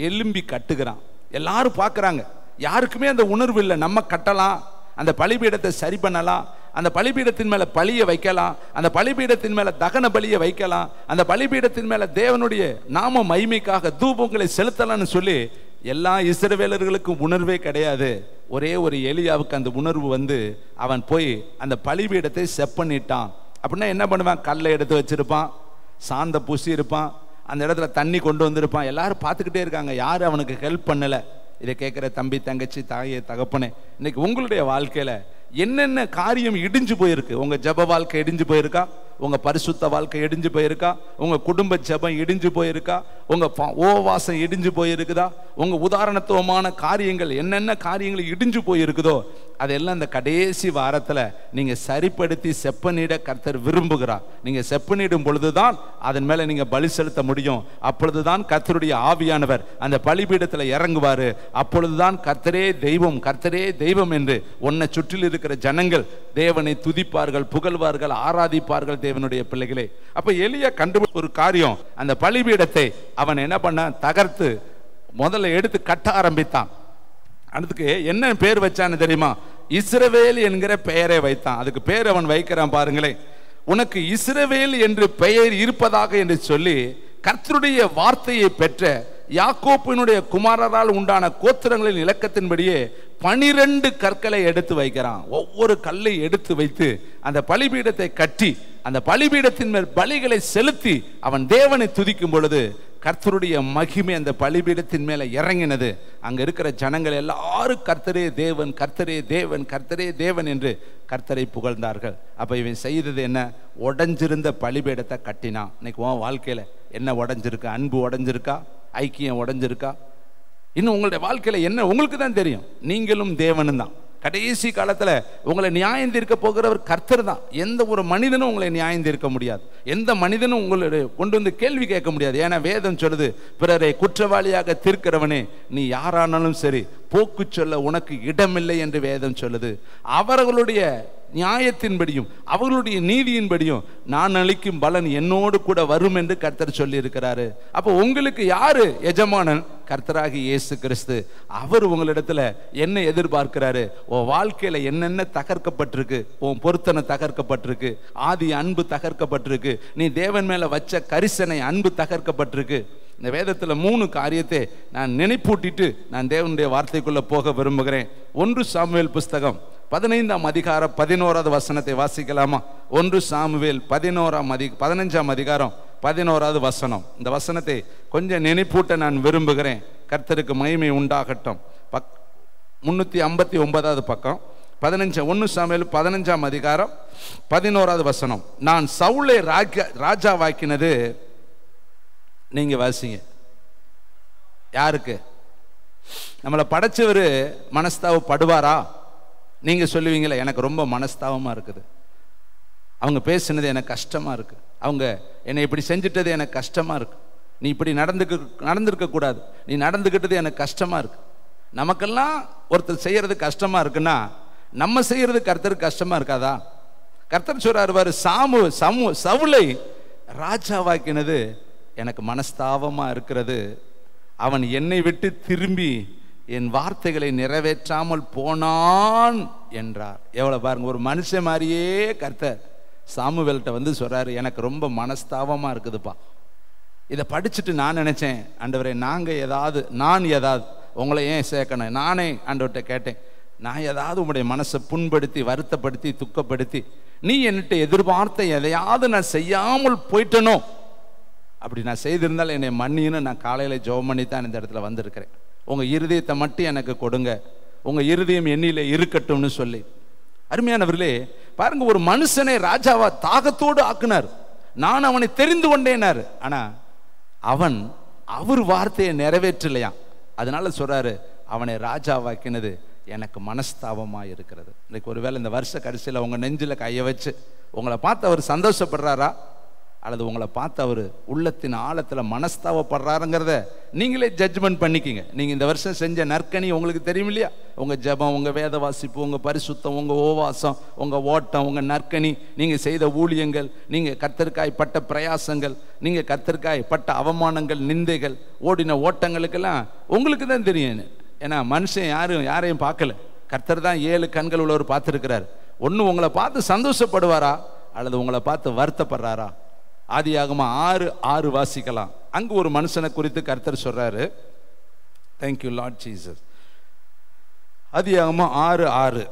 எலும்பி கட்டுகிறான். எல்லாரும் பார்க்குறாங்க, யாருக்குமே அந்த உணர்வு இல்லை. நம்ம கட்டலாம், அந்த பலிபீடத்தை சரி பண்ணலாம், அந்த பலிபீடத்தின் மேலே பலியை வைக்கலாம், அந்த பலிபீடத்தின் மேலே தகன பலியை வைக்கலாம், அந்த பலிபீடத்தின் மேலே தேவனுடைய நாம மகிமைக்காக தூபங்களை செலுத்தலாம்னு சொல்லி எல்லா இஸ்ரவேலர்களுக்கும் உணர்வே கிடையாது. ஒரே ஒரு எலியாவுக்கு அந்த உணர்வு வந்து அவன் போய் அந்த பலிபீடத்தை செப்பனிட்டான். அப்படின்னா என்ன பண்ணுவான்? கல்லை எடுத்து வச்சிருப்பான், சாந்த பூசி இருப்பான், அந்த இடத்துல தண்ணி கொண்டு வந்திருப்பான். எல்லாரும் பார்த்துக்கிட்டே இருக்காங்க, யாரும் அவனுக்கு ஹெல்ப் பண்ணலை. இதை கேட்குற தம்பி, தங்கச்சி, தாயே, தகப்பனே, இன்னைக்கு உங்களுடைய வாழ்க்கையில் என்னென்ன காரியம் இடிஞ்சு போயிருக்கு? உங்கள் ஜப வாழ்க்கை இடிஞ்சு போயிருக்கா? உங்கள் பரிசுத்த வாழ்க்கை இடிஞ்சு போயிருக்கா? உங்கள் குடும்ப ஜபம் இடிஞ்சு போயிருக்கா? உங்கள் உபவாசம் இடிஞ்சு போயிருக்குதா? உங்கள் உதாரணத்துவமான காரியங்கள் என்னென்ன காரியங்கள் இடிஞ்சு போயிருக்குதோ அதெல்லாம் இந்த கடைசி வாரத்தில் நீங்கள் சரிப்படுத்தி செப்பனிட கர்த்தர் விரும்புகிறார். நீங்கள் செப்பனிடும் பொழுதுதான் அதன் மேலே நீங்கள் பலி செலுத்த முடியும். அப்பொழுதுதான் கர்த்தருடைய ஆவியானவர் அந்த பலிபீடத்தில் இறங்குவார். அப்பொழுதுதான் கர்த்தரே தெய்வம், கர்த்தரே தெய்வம் என்று உன்னை சுற்றில் இருக்கிற ஜனங்கள் தேவனை துதிப்பார்கள், புகழ்வார்கள், ஆராதிப்பார்கள். தேவனுடைய பிள்ளைகளே, அப்ப எலியா கண்டுபிடிச்ச ஒரு காரியம், அந்த பலிபீடத்தை அவன் என்ன பண்ண? தகர்த்து முதல்ல எடுத்து கட்ட ஆரம்பித்தான். அதுக்கு என்ன பேர் வச்சான்னு தெரியுமா? இஸ்ரவேல் என்கிற பெயரை வைத்தான். அதுக்கு பேர் அவன் வைக்கிறான் பாருங்களேன். உனக்கு இஸ்ரவேல் என்று பெயர் இருப்பதாக என்று சொல்லி கர்த்தருடைய வார்த்தையை பெற்ற யாக்கோப்பினுடைய குமாரரால் உண்டான கோத்திரங்களின் இலக்கத்தின்படியே 12 கற்களை எடுத்து வைக்கிறான். ஒவ்வொரு கல்லை எடுத்து வைத்து அந்த பலிபீடத்தை கட்டி அந்த பலிபீடத்தின் மேல் பலிகளை செலுத்தி அவன் தேவனை துதிக்கும் பொழுது கர்த்தருடைய மகிமை அந்த பலிபீடத்தின் மேல இறங்கினது. அங்க இருக்கிற ஜனங்கள் எல்லாரும் கர்த்தரே தேவன், கர்த்தரே தேவன், கர்த்தரே தேவன் என்று கர்த்தரை புகழ்ந்தார்கள். அப்ப இவன் செய்தது என்ன? உடைஞ்சிருந்த பலிபீடத்தை கட்டினான். இன்னைக்கு உன் வாழ்க்கையில என்ன உடைஞ்சிருக்கா? அன்பு உடைஞ்சிருக்கா? ஐக்கியம் உடைஞ்சிருக்கா? இன்னும் உங்களுடைய வாழ்க்கையில என்ன உங்களுக்கு தான் தெரியும். நீங்களும் தேவனும் தான். கடைசி காலத்துல உங்களை நியாயம் தீர்க்க போகிறவர் கர்த்தர் தான். எந்த ஒரு மனிதனும் உங்களை நியாயம் தீர்க்க முடியாது. எந்த மனிதனும் உங்களுடைய கொண்டு வந்து கேள்வி கேட்க முடியாது. ஏன்னா வேதம் சொல்லுது, பிறரை குற்றவாளியாக தீர்க்கிறவனே நீ யாரானாலும் சரி போக்கு சொல்ல உனக்கு இடமில்லை என்று வேதம் சொல்லுது. அவர்களுடைய நியாயத்தின்படியும் அவர்களுடைய நீதியின்படியும் நான் அளிக்கும் பலன் என்னோடு கூட வரும் என்று கர்த்தர் சொல்லி இருக்கிறாரு. அப்போ உங்களுக்கு யாரு எஜமானன்? கர்த்தராகி இயேசு கிறிஸ்து. அவர் உங்களிடத்துல என்ன எதிர்பார்க்கிறாரு? உன் வாழ்க்கையில என்னென்ன தகர்க்கப்பட்டிருக்கு, உன் பொருத்தனை தகர்க்கப்பட்டிருக்கு, ஆதி அன்பு தகர்க்கப்பட்டிருக்கு, நீ தேவன் மேல வச்ச கரிசனை அன்பு தகர்க்கப்பட்டிருக்கு. இந்த வேதத்துல 3 காரியத்தை நான் நினைப்பூட்டிட்டு நான் தேவனுடைய வார்த்தைக்குள்ள போக விரும்புகிறேன். 1 சாமுவேல் புஸ்தகம் 15ஆம் அதிகாரம் 11வது வசனத்தை வாசிக்கலாமா? 1 சாமுவேல் 15ஆம் அதிகாரம் 11வது வசனம். இந்த வசனத்தை கொஞ்சம் நினைப்பூட்ட நான் விரும்புகிறேன். கர்த்தருக்கு மகிமை உண்டாகட்டும். 359வது பக்கம் 1 சாமுவேல் 15ஆம் அதிகாரம் 11வது வசனம். நான் சவுலை ராஜாவாக்கினது, நீங்க வாசிங்க. யாருக்கு? நம்மளை படைச்சவர் மனஸ்தாவப்படுவாரா? நீங்க சொல்லுவீங்களா, எனக்கு ரொம்ப மனஸ்தாவமா இருக்குது, அவங்க பேசினது எனக்கு கஷ்டமா இருக்கு, அவங்க என்னை இப்படி செஞ்சிட்டது எனக்கு கஷ்டமா இருக்கு, நீ இப்படி நடந்திருக்க கூடாது, நீ நடந்துக்கிட்டது எனக்கு கஷ்டமா இருக்கு. நமக்கெல்லாம் ஒருத்தர் செய்யறது கஷ்டமா இருக்குன்னா நம்ம செய்யறது கர்த்தருக்கு கஷ்டமா இருக்காதா? கர்த்தர் சொல்றாரு, சவுலை ராஜாவாக்கினது எனக்கு மனஸ்தாபமா இருக்கிறது, அவன் என்னை விட்டு திரும்பி என் வார்த்தைகளை நிறைவேற்றாமல் போனான் என்றார். எவ்வளவு பாருங்க, ஒரு மனுஷன் மாதிரியே கர்த்தர் சாமுவேல்கிட்ட வந்து சொல்றாரு, எனக்கு ரொம்ப மனஸ்தாபமா இருக்குதுப்பா. இதை படிச்சுட்டு நான் நினைச்சேன், ஆண்டவரே நான் ஏதாவது உங்களை ஏன் சேர்க்கணும்? நானே ஆண்டவர்கிட்ட கேட்டேன், நான் ஏதாவது உங்களுடைய மனசை புண்படுத்தி வருத்தப்படுத்தி துக்கப்படுத்தி நீ என்கிட்ட எதிர்பார்த்த எதையாவது நான் செய்யாமல் போயிட்டனோ? அப்படி நான் செய்திருந்தால் என்னை மன்னின்னு நான் காலையில் ஜெபம் பண்ணி தான் இந்த இடத்துல வந்திருக்கிறேன். உங்கள் இருதயத்தை மட்டும் எனக்கு கொடுங்க, உங்கள் இருதயம் என்னிலே இருக்கட்டும்னு சொல்லி. அருமையானவர்களே பாருங்க, ஒரு மனுஷனை ராஜாவா தாகத்தோடு ஆக்குனார். நான் அவனை தெரிந்து கொண்டேனார். ஆனால் அவர் வார்த்தையை நிறைவேற்றலையா. அதனால சொல்றாரு, அவனை ராஜாவாக்கினது எனக்கு மனஸ்தாபமாக இருக்கிறது. இன்னைக்கு ஒருவேளை இந்த வருஷ கடைசியில் உங்கள் நெஞ்சில் கையை வச்சு உங்களை பார்த்து அவர் சந்தோஷப்படுறாரா, அல்லது உங்களை பார்த்து அவர் உள்ளத்தின் ஆழத்தில் மனஸ்தாபப்படுறாருங்கிறத நீங்களே ஜட்ஜ்மெண்ட் பண்ணிக்கிங்க. நீங்கள் இந்த வருஷம் செஞ்ச நற்கனி உங்களுக்கு தெரியும் இல்லையா? உங்கள் ஜெபம், உங்கள் வேத வாசிப்பு, உங்கள் பரிசுத்தம், உங்கள் உபவாசம், உங்கள் ஓட்டம், உங்கள் நற்கனி, நீங்கள் செய்த ஊழியங்கள், நீங்கள் கர்த்தருக்காய் பட்ட பிரயாசங்கள், நீங்கள் கர்த்தருக்காய் பட்ட அவமானங்கள், நிந்தைகள், ஓடின ஓட்டங்களுக்கெல்லாம் உங்களுக்கு தான் தெரியும். ஏன்னா மனுஷன் யாரையும் பார்க்கல, கர்த்தர் தான் 7 கண்கள் உள்ளவர் பார்த்துருக்கிறார். ஒன்று உங்களை பார்த்து சந்தோஷப்படுவாரா, அல்லது உங்களை பார்த்து வருத்தப்படுறாரா? ஆதியாகம 6:6 வாசிக்கலாம். அங்கு ஒரு மனுஷனை குறித்து கர்த்தர் சொல்றாரு. Thank you Lord Jesus. ஆதியாகம 6:6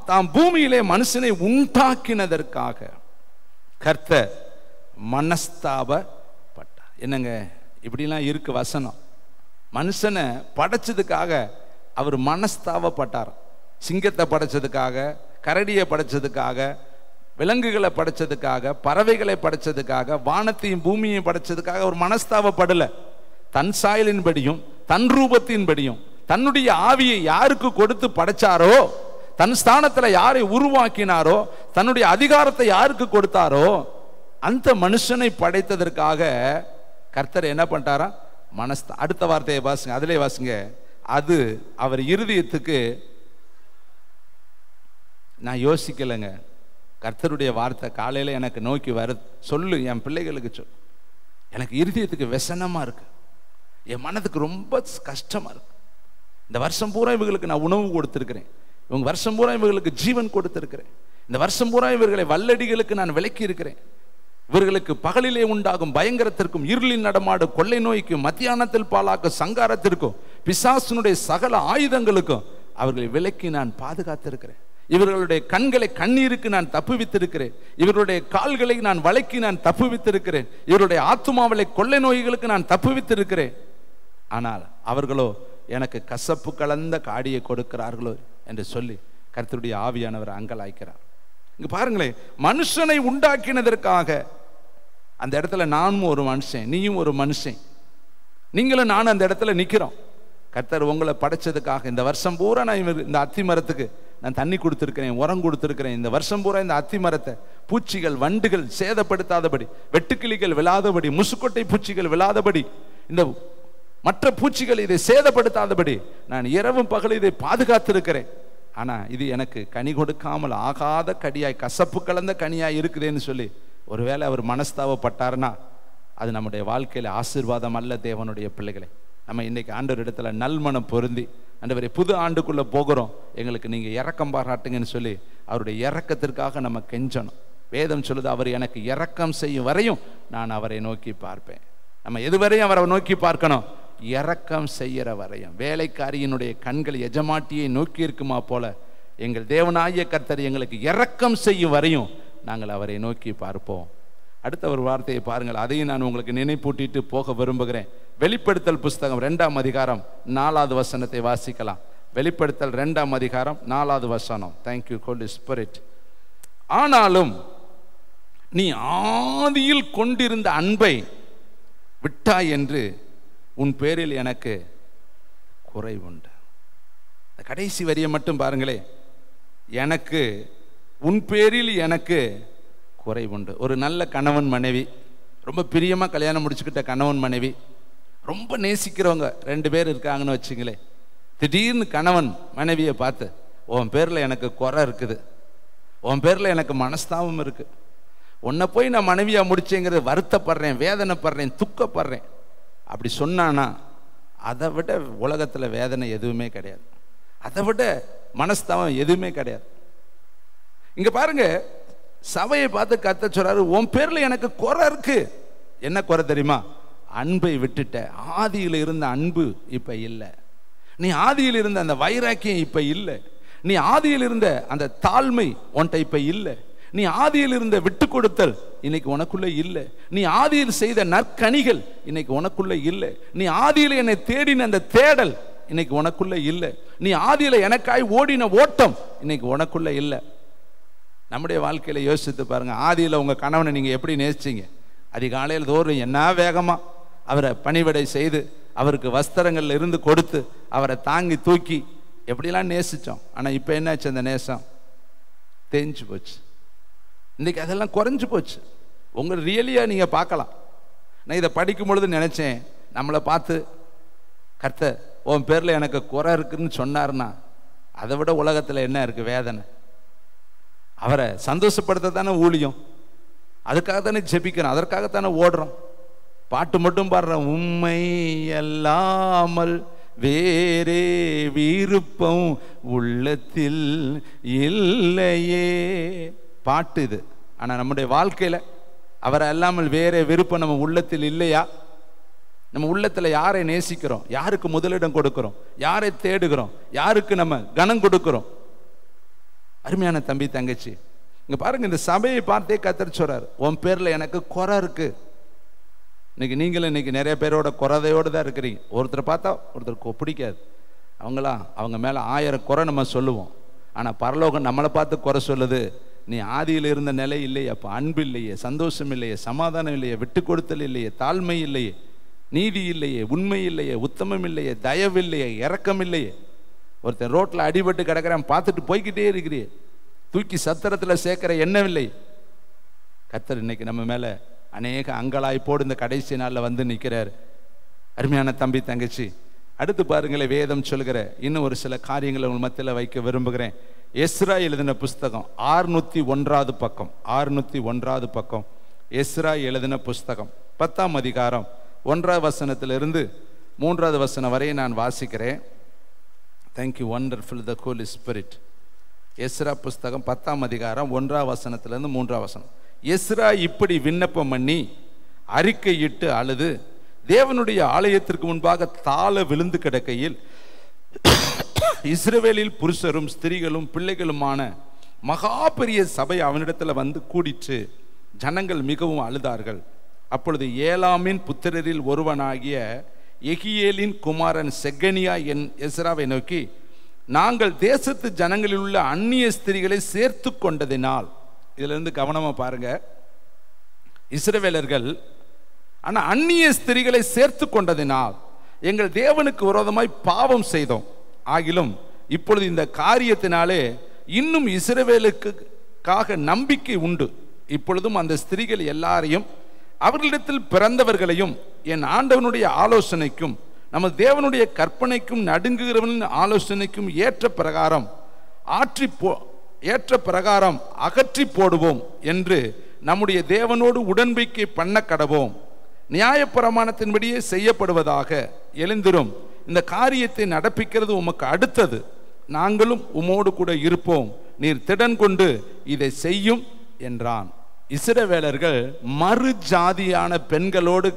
தாம் பூமியிலே மனுஷனை உண்டாக்கினதற்காக கர்த்தர் மனஸ்தாபப்பட்டார். என்னங்க இப்படிலாம் இருக்கு வசனம். மனுஷனை படைச்சதுக்காக அவர் மனஸ்தாபப்பட்டார். சிங்கத்தை படைச்சதுக்காக, கரடியை படைச்சதுக்காக, விலங்குகளை படைச்சதுக்காக, பறவைகளை படைச்சதுக்காக, வானத்தையும் பூமியையும் படைச்சதுக்காக ஒரு மனஸ்தாபப்படல. தன் சாயலின்படியும் தன் ரூபத்தின்படியும் தன்னுடைய ஆவியை யாருக்கு கொடுத்து படைச்சாரோ, தன் ஸ்தானத்துல யாரை உருவாக்கினாரோ, தன்னுடைய அதிகாரத்தை யாருக்கு கொடுத்தாரோ, அந்த மனுஷனை படைத்ததற்காக கர்த்தர் என்ன பண்ணிட்டாரா? அடுத்த வார்த்தையை வாசுங்க, அதிலே வாசுங்க. அது அவர் இருதயத்துக்கு, நான் யோசிக்கலைங்க, கர்த்தருடைய வார்த்தை காலையில் எனக்கு நோக்கி வருது. சொல்லு, என் பிள்ளைகளுக்கு சொல், எனக்கு இருதயத்துக்கு व्यसனமா இருக்கு, என் மனதுக்கு ரொம்ப கஷ்டமா இருக்கு. இந்த வருஷம் பூரா இவர்களுக்கு நான் உணவு கொடுத்திருக்கிறேன், இவங்க வருஷம் பூரா இவர்களுக்கு ஜீவன் கொடுத்திருக்கிறேன், இந்த வருஷம் பூரா இவர்களை வல்லடிகளுக்கு நான் விலக்கி இருக்கிறேன், இவர்களுக்கு பகலிலே உண்டாகும் பயங்கரத்திற்கும், இருளின் நடமாடும் கொள்ளை நோய்க்கும், மத்தியானத்தில் பாலாக்கும் சங்காரத்திற்கும், பிசாசுனுடைய சகல ஆயுதங்களுக்கும் அவர்களை விலக்கி நான் பாதுகாத்திருக்கிறேன். இவர்களுடைய கண்களை கண்ணீருக்கு நான் தப்புவித்திருக்கிறேன், இவர்களுடைய கால்களை நான் வளைக்கி நான் தப்புவித்திருக்கிறேன், இவருடைய ஆத்துமாவளை கொள்ளை நோய்களுக்கு நான் தப்புவித்திருக்கிறேன். ஆனால் அவர்களோ எனக்கு கசப்பு கலந்த காடியை கொடுக்கிறார்களோ என்று சொல்லி கர்த்தருடைய ஆவியானவர் அங்கலாய்க்கிறார். இங்க பாருங்களேன், மனுஷனை உண்டாக்கினதற்காக அந்த இடத்துல நானும் ஒரு மனுஷன், நீயும் ஒரு மனுஷன், நீங்களும் நானும் அந்த இடத்துல நிக்கிறோம். கர்த்தர் உங்களை படைச்சதுக்காக இந்த வருஷம் பூரா நான் இந்த அத்தி மரத்துக்கு நான் தண்ணி கொடுத்துருக்கிறேன், உரம் கொடுத்துருக்கிறேன். இந்த வருஷம் பூரா இந்த அத்தி மரத்தை பூச்சிகள் வண்டுகள் சேதப்படுத்தாதபடி, வெட்டுக்கிளிகள் விழாதபடி, முசுக்கொட்டை பூச்சிகள் விழாதபடி, இந்த மற்ற பூச்சிகள் இதை சேதப்படுத்தாதபடி நான் இரவும் பகலும் இதை பாதுகாத்திருக்கிறேன். ஆனால் இது எனக்கு கனி கொடுக்காமல் ஆகாத கனியாய், கசப்பு கலந்த கனியாய் இருக்குதுன்னு சொல்லி ஒருவேளை அவர் மனஸ்தாபப்பட்டார்னா அது நம்முடைய வாழ்க்கையில் ஆசீர்வாதம் அல்ல. தேவனுடைய பிள்ளைகளை, நம்ம இன்னைக்கு ஆண்டவர் இடத்துல நல்மனம் பொருந்தி, ஆண்டவரே புது ஆண்டுக்குள்ளே போகிறோம், எங்களுக்கு நீங்கள் இரக்கம் பாராட்டுங்கன்னு சொல்லி அவருடைய இரக்கத்திற்காக நம்ம கெஞ்சணும். வேதம் சொல்லுது, அவர் எனக்கு இரக்கம் செய்யும் வரையும் நான் அவரை நோக்கி பார்ப்பேன். நம்ம எதுவரையும் அவரை நோக்கி பார்க்கணும்? இரக்கம் செய்கிற வரையும். வேலைக்காரியினுடைய கண்கள் எஜமாட்டியை நோக்கி இருக்குமா போல எங்கள் தேவனாகிய கர்த்தர் எங்களுக்கு இரக்கம் செய்யும் வரையும் நாங்கள் அவரை நோக்கி பார்ப்போம். அடுத்த ஒரு வார்த்தையை பாருங்கள், அதையும் நான் உங்களுக்கு நினைப்பூட்டிட்டு போக விரும்புகிறேன். வெளிப்படுத்தல் புஸ்தகம் 2ஆம் அதிகாரம் 4வது வசனத்தை வாசிக்கலாம். வெளிப்படுத்தல் 2ஆம் அதிகாரம் 4வது வசனம். Thank you Holy Spirit. ஆனாலும் நீ ஆதியில் கொண்டிருந்த அன்பை விட்டாய் என்று உன் பேரில் எனக்கு குறைவுண்டு. கடைசி வரியை மட்டும் பாருங்களே, எனக்கு உன் பேரில் எனக்கு குறைவுண்டு. ஒரு நல்ல கணவன் மனைவி, ரொம்ப பிரியமாக கல்யாணம் முடிச்சுக்கிட்ட கணவன் மனைவி, ரொம்ப நேசிக்கிறவங்க 2 பேர் இருக்காங்கன்னு வச்சுங்களே. திடீர்னு கணவன் மனைவியை பார்த்து, உன் பேரில் எனக்கு குறை இருக்குது, உன் பேரில் எனக்கு மனஸ்தாபம் இருக்குது, உன்னை போய் நான் மனைவியாக முடிச்சேங்கிறது வருத்தப்படுறேன், வேதனைப்படுறேன், துக்கப்படுறேன் அப்படி சொன்னானா, அதை விட உலகத்தில் வேதனை எதுவுமே கிடையாது, அதை விட மனஸ்தாபம் எதுவுமே கிடையாது. இங்க பாருங்க, சபையை பார்த்து கர்த்தர் சொல்றாரு, உன் பேர்ல எனக்கு குறை இருக்கு. என்ன குறை தெரியுமா? அன்பை விட்டுட்ட. ஆதியில் இருந்த அன்பு இப்ப இல்லை. நீ ஆதியில் இருந்த அந்த வைராக்கியம் இப்ப இல்லை. நீ ஆதியில் இருந்த அந்த தாழ்மை உன்கிட்ட இப்ப இல்லை. நீ ஆதியில் இருந்த விட்டு கொடுத்தல் இன்னைக்கு உனக்குள்ள இல்லை. நீ ஆதியில் செய்த நற்கனிகள் இன்னைக்கு உனக்குள்ள இல்லை. நீ ஆதியில் என்னை தேடின அந்த தேடல் இன்னைக்கு உனக்குள்ள இல்லை. நீ ஆதியில எனக்காய் ஓடின ஓட்டம் இன்னைக்கு உனக்குள்ள இல்லை. நம்முடைய வாழ்க்கையில யோசித்து பாருங்க, ஆதியில் உங்க கணவனை நீங்க எப்படி நேசிச்சீங்க? அதிகாலையில் தோறும் என்ன வேகமா அவரை பணிவிடை செய்து அவருக்கு வஸ்திரங்கள்ல இருந்து கொடுத்து அவரை தாங்கி தூக்கி எப்படிலாம் நேசிச்சோம். ஆனா இப்ப என்னாச்சு? அந்த நேசம் தேஞ்சு போச்சு. இன்னைக்கு அதெல்லாம் குறைஞ்சு போச்சு. உங்க ரியலியா நீங்க பார்க்கலாம். நான் இதை படிக்கும் பொழுது நினைச்சேன், நம்மளை பார்த்து கர்த்தர் உன் பேர்ல எனக்கு குறை இருக்குன்னு சொன்னார்னா அதை விட உலகத்துல என்ன இருக்கு? வேதனை. அவரை சந்தோஷப்படுத்த தானே ஊழியம், அதுக்காக தானே ஜெபிக்கிறோம், அதற்காகத்தானே ஓடுறோம். பாட்டு மட்டும் பாடுறோம், உம்மை அல்லாமல் வேறே விருப்பம் உள்ளத்தில் இல்லையே. பாட்டு இது. ஆனா நம்முடைய வாழ்க்கையில அவரை அல்லாமல் வேறே விருப்பம் நம்ம உள்ளத்தில் இல்லையா? நம்ம உள்ளத்துல யாரை நேசிக்கிறோம்? யாருக்கு முதலிடம் கொடுக்கிறோம்? யாரை தேடுகிறோம்? யாருக்கு நம்ம கனம் கொடுக்கிறோம்? அருமையான தம்பி தங்கச்சி, இங்க பாருங்க, இந்த சபையை பார்த்தே கர்த்தர் சொல்றாரு, உன் பேர்ல எனக்கு குறை இருக்கு. இன்னைக்கு நீங்களும் இன்னைக்கு நிறைய பேரோட குறையோடு தான் இருக்கிறீங்க. ஒருத்தரை பார்த்தா ஒருத்தருக்கு பிடிக்காது, அவங்க மேல 1000 குறை நம்ம சொல்லுவோம். ஆனா பரலோகம் நம்மளை பார்த்து குறை சொல்லுது, நீ ஆதியில் இருந்த நிலை இல்லையே, அப்ப அன்பு இல்லையே, சந்தோஷம் இல்லையே, சமாதானம் இல்லையே, விட்டு கொடுத்தல் இல்லையே, தாழ்மை இல்லையே, நீதி இல்லையே, உண்மை இல்லையே, உத்தமம் இல்லையே, தயவு இல்லையே, இரக்கம் இல்லையே. ஒருத்தன் ரோட்ல அடிபட்டு கிடக்கிறான், பார்த்துட்டு போய்கிட்டே இருக்கிறியே, தூக்கி சத்திரத்துல சேர்க்கிற எண்ணம் இல்லை. கர்த்தர் இன்னைக்கு நம்ம மேல அநேக அங்கலாய்ப்போடு இந்த கடைசி நாள்ல வந்து நிற்கிறார். அருமையான தம்பி தங்கச்சி, அடுத்து பாருங்களேன், வேதம் சொல்கிற இன்னும் ஒரு சில காரியங்களை உங்கள் மத்தியில் வைக்க விரும்புகிறேன். எஸ்ரா எழுதின புஸ்தகம் 601வது பக்கம், 601வது பக்கம், எஸ்ரா எழுதின புஸ்தகம் 10ஆம் அதிகாரம் 1வது வசனத்திலிருந்து 3வது வசனம் வரை நான் வாசிக்கிறேன். தேங்க்யூ வண்டர்ஃபுல் த ஹோலி ஸ்பிரிட். எஸ்ரா புஸ்தகம் 10ஆம் அதிகாரம் 1வது வசனத்திலிருந்து 3வது வசனம். எஸ்ரா இப்படி விண்ணப்பம் பண்ணி அறிக்கையிட்டு அழுது தேவனுடைய ஆலயத்திற்கு முன்பாக தாழ விழுந்து கிடக்கையில் இஸ்ரவேலில் புருஷரும் ஸ்திரீகளும் பிள்ளைகளுமான மகா பெரிய சபை அவனிடத்தில் வந்து கூடிற்று. ஜனங்கள் மிகவும் அழுதார்கள். அப்பொழுது ஏலாமின் புத்திரரில் ஒருவனாகிய எகியேலின் குமாரன் செக்கனியா எஸ்ராவை நோக்கி, நாங்கள் தேசத்து ஜனங்களில் உள்ள அந்நிய ஸ்திரீகளை சேர்த்து கொண்டதினால், இதுல இருந்து கவனமா பாருங்க, இஸ்ரவேலர்கள் ஆனா அந்நிய ஸ்திரீகளை சேர்த்து கொண்டதினால் எங்கள் தேவனுக்கு விரோதமாய் பாவம் செய்தோம். ஆகிலும் இப்பொழுது இந்த காரியத்தினாலே இன்னும் இஸ்ரவேலுக்காக நம்பிக்கை உண்டு. இப்பொழுதும் அந்த ஸ்திரீகள் எல்லாரையும் அவர்களிடத்தில் பிறந்தவர்களையும் என் ஆண்டவனுடைய ஆலோசனைக்கும் நமது தேவனுடைய கற்பனைக்கும் நடுங்குகிறவனின் ஆலோசனைக்கும் ஏற்ற பிரகாரம் ஏற்ற பிரகாரம் அகற்றி போடுவோம் என்று நம்முடைய தேவனோடு உடன்படிக்கை பண்ண கடவோம். நியாயப்பிரமாணத்தின்படியே செய்யப்படுவதாக. எழுந்திரும், இந்த காரியத்தை நடப்பிக்கிறது உமக்கு அடுத்தது. நாங்களும் உமோடு கூட இருப்போம். நீர் திடன் கொண்டு இதை செய்யும் என்றான். இஸ்ரவேலர்கள் மறு ஜாதியான பெண்களோடு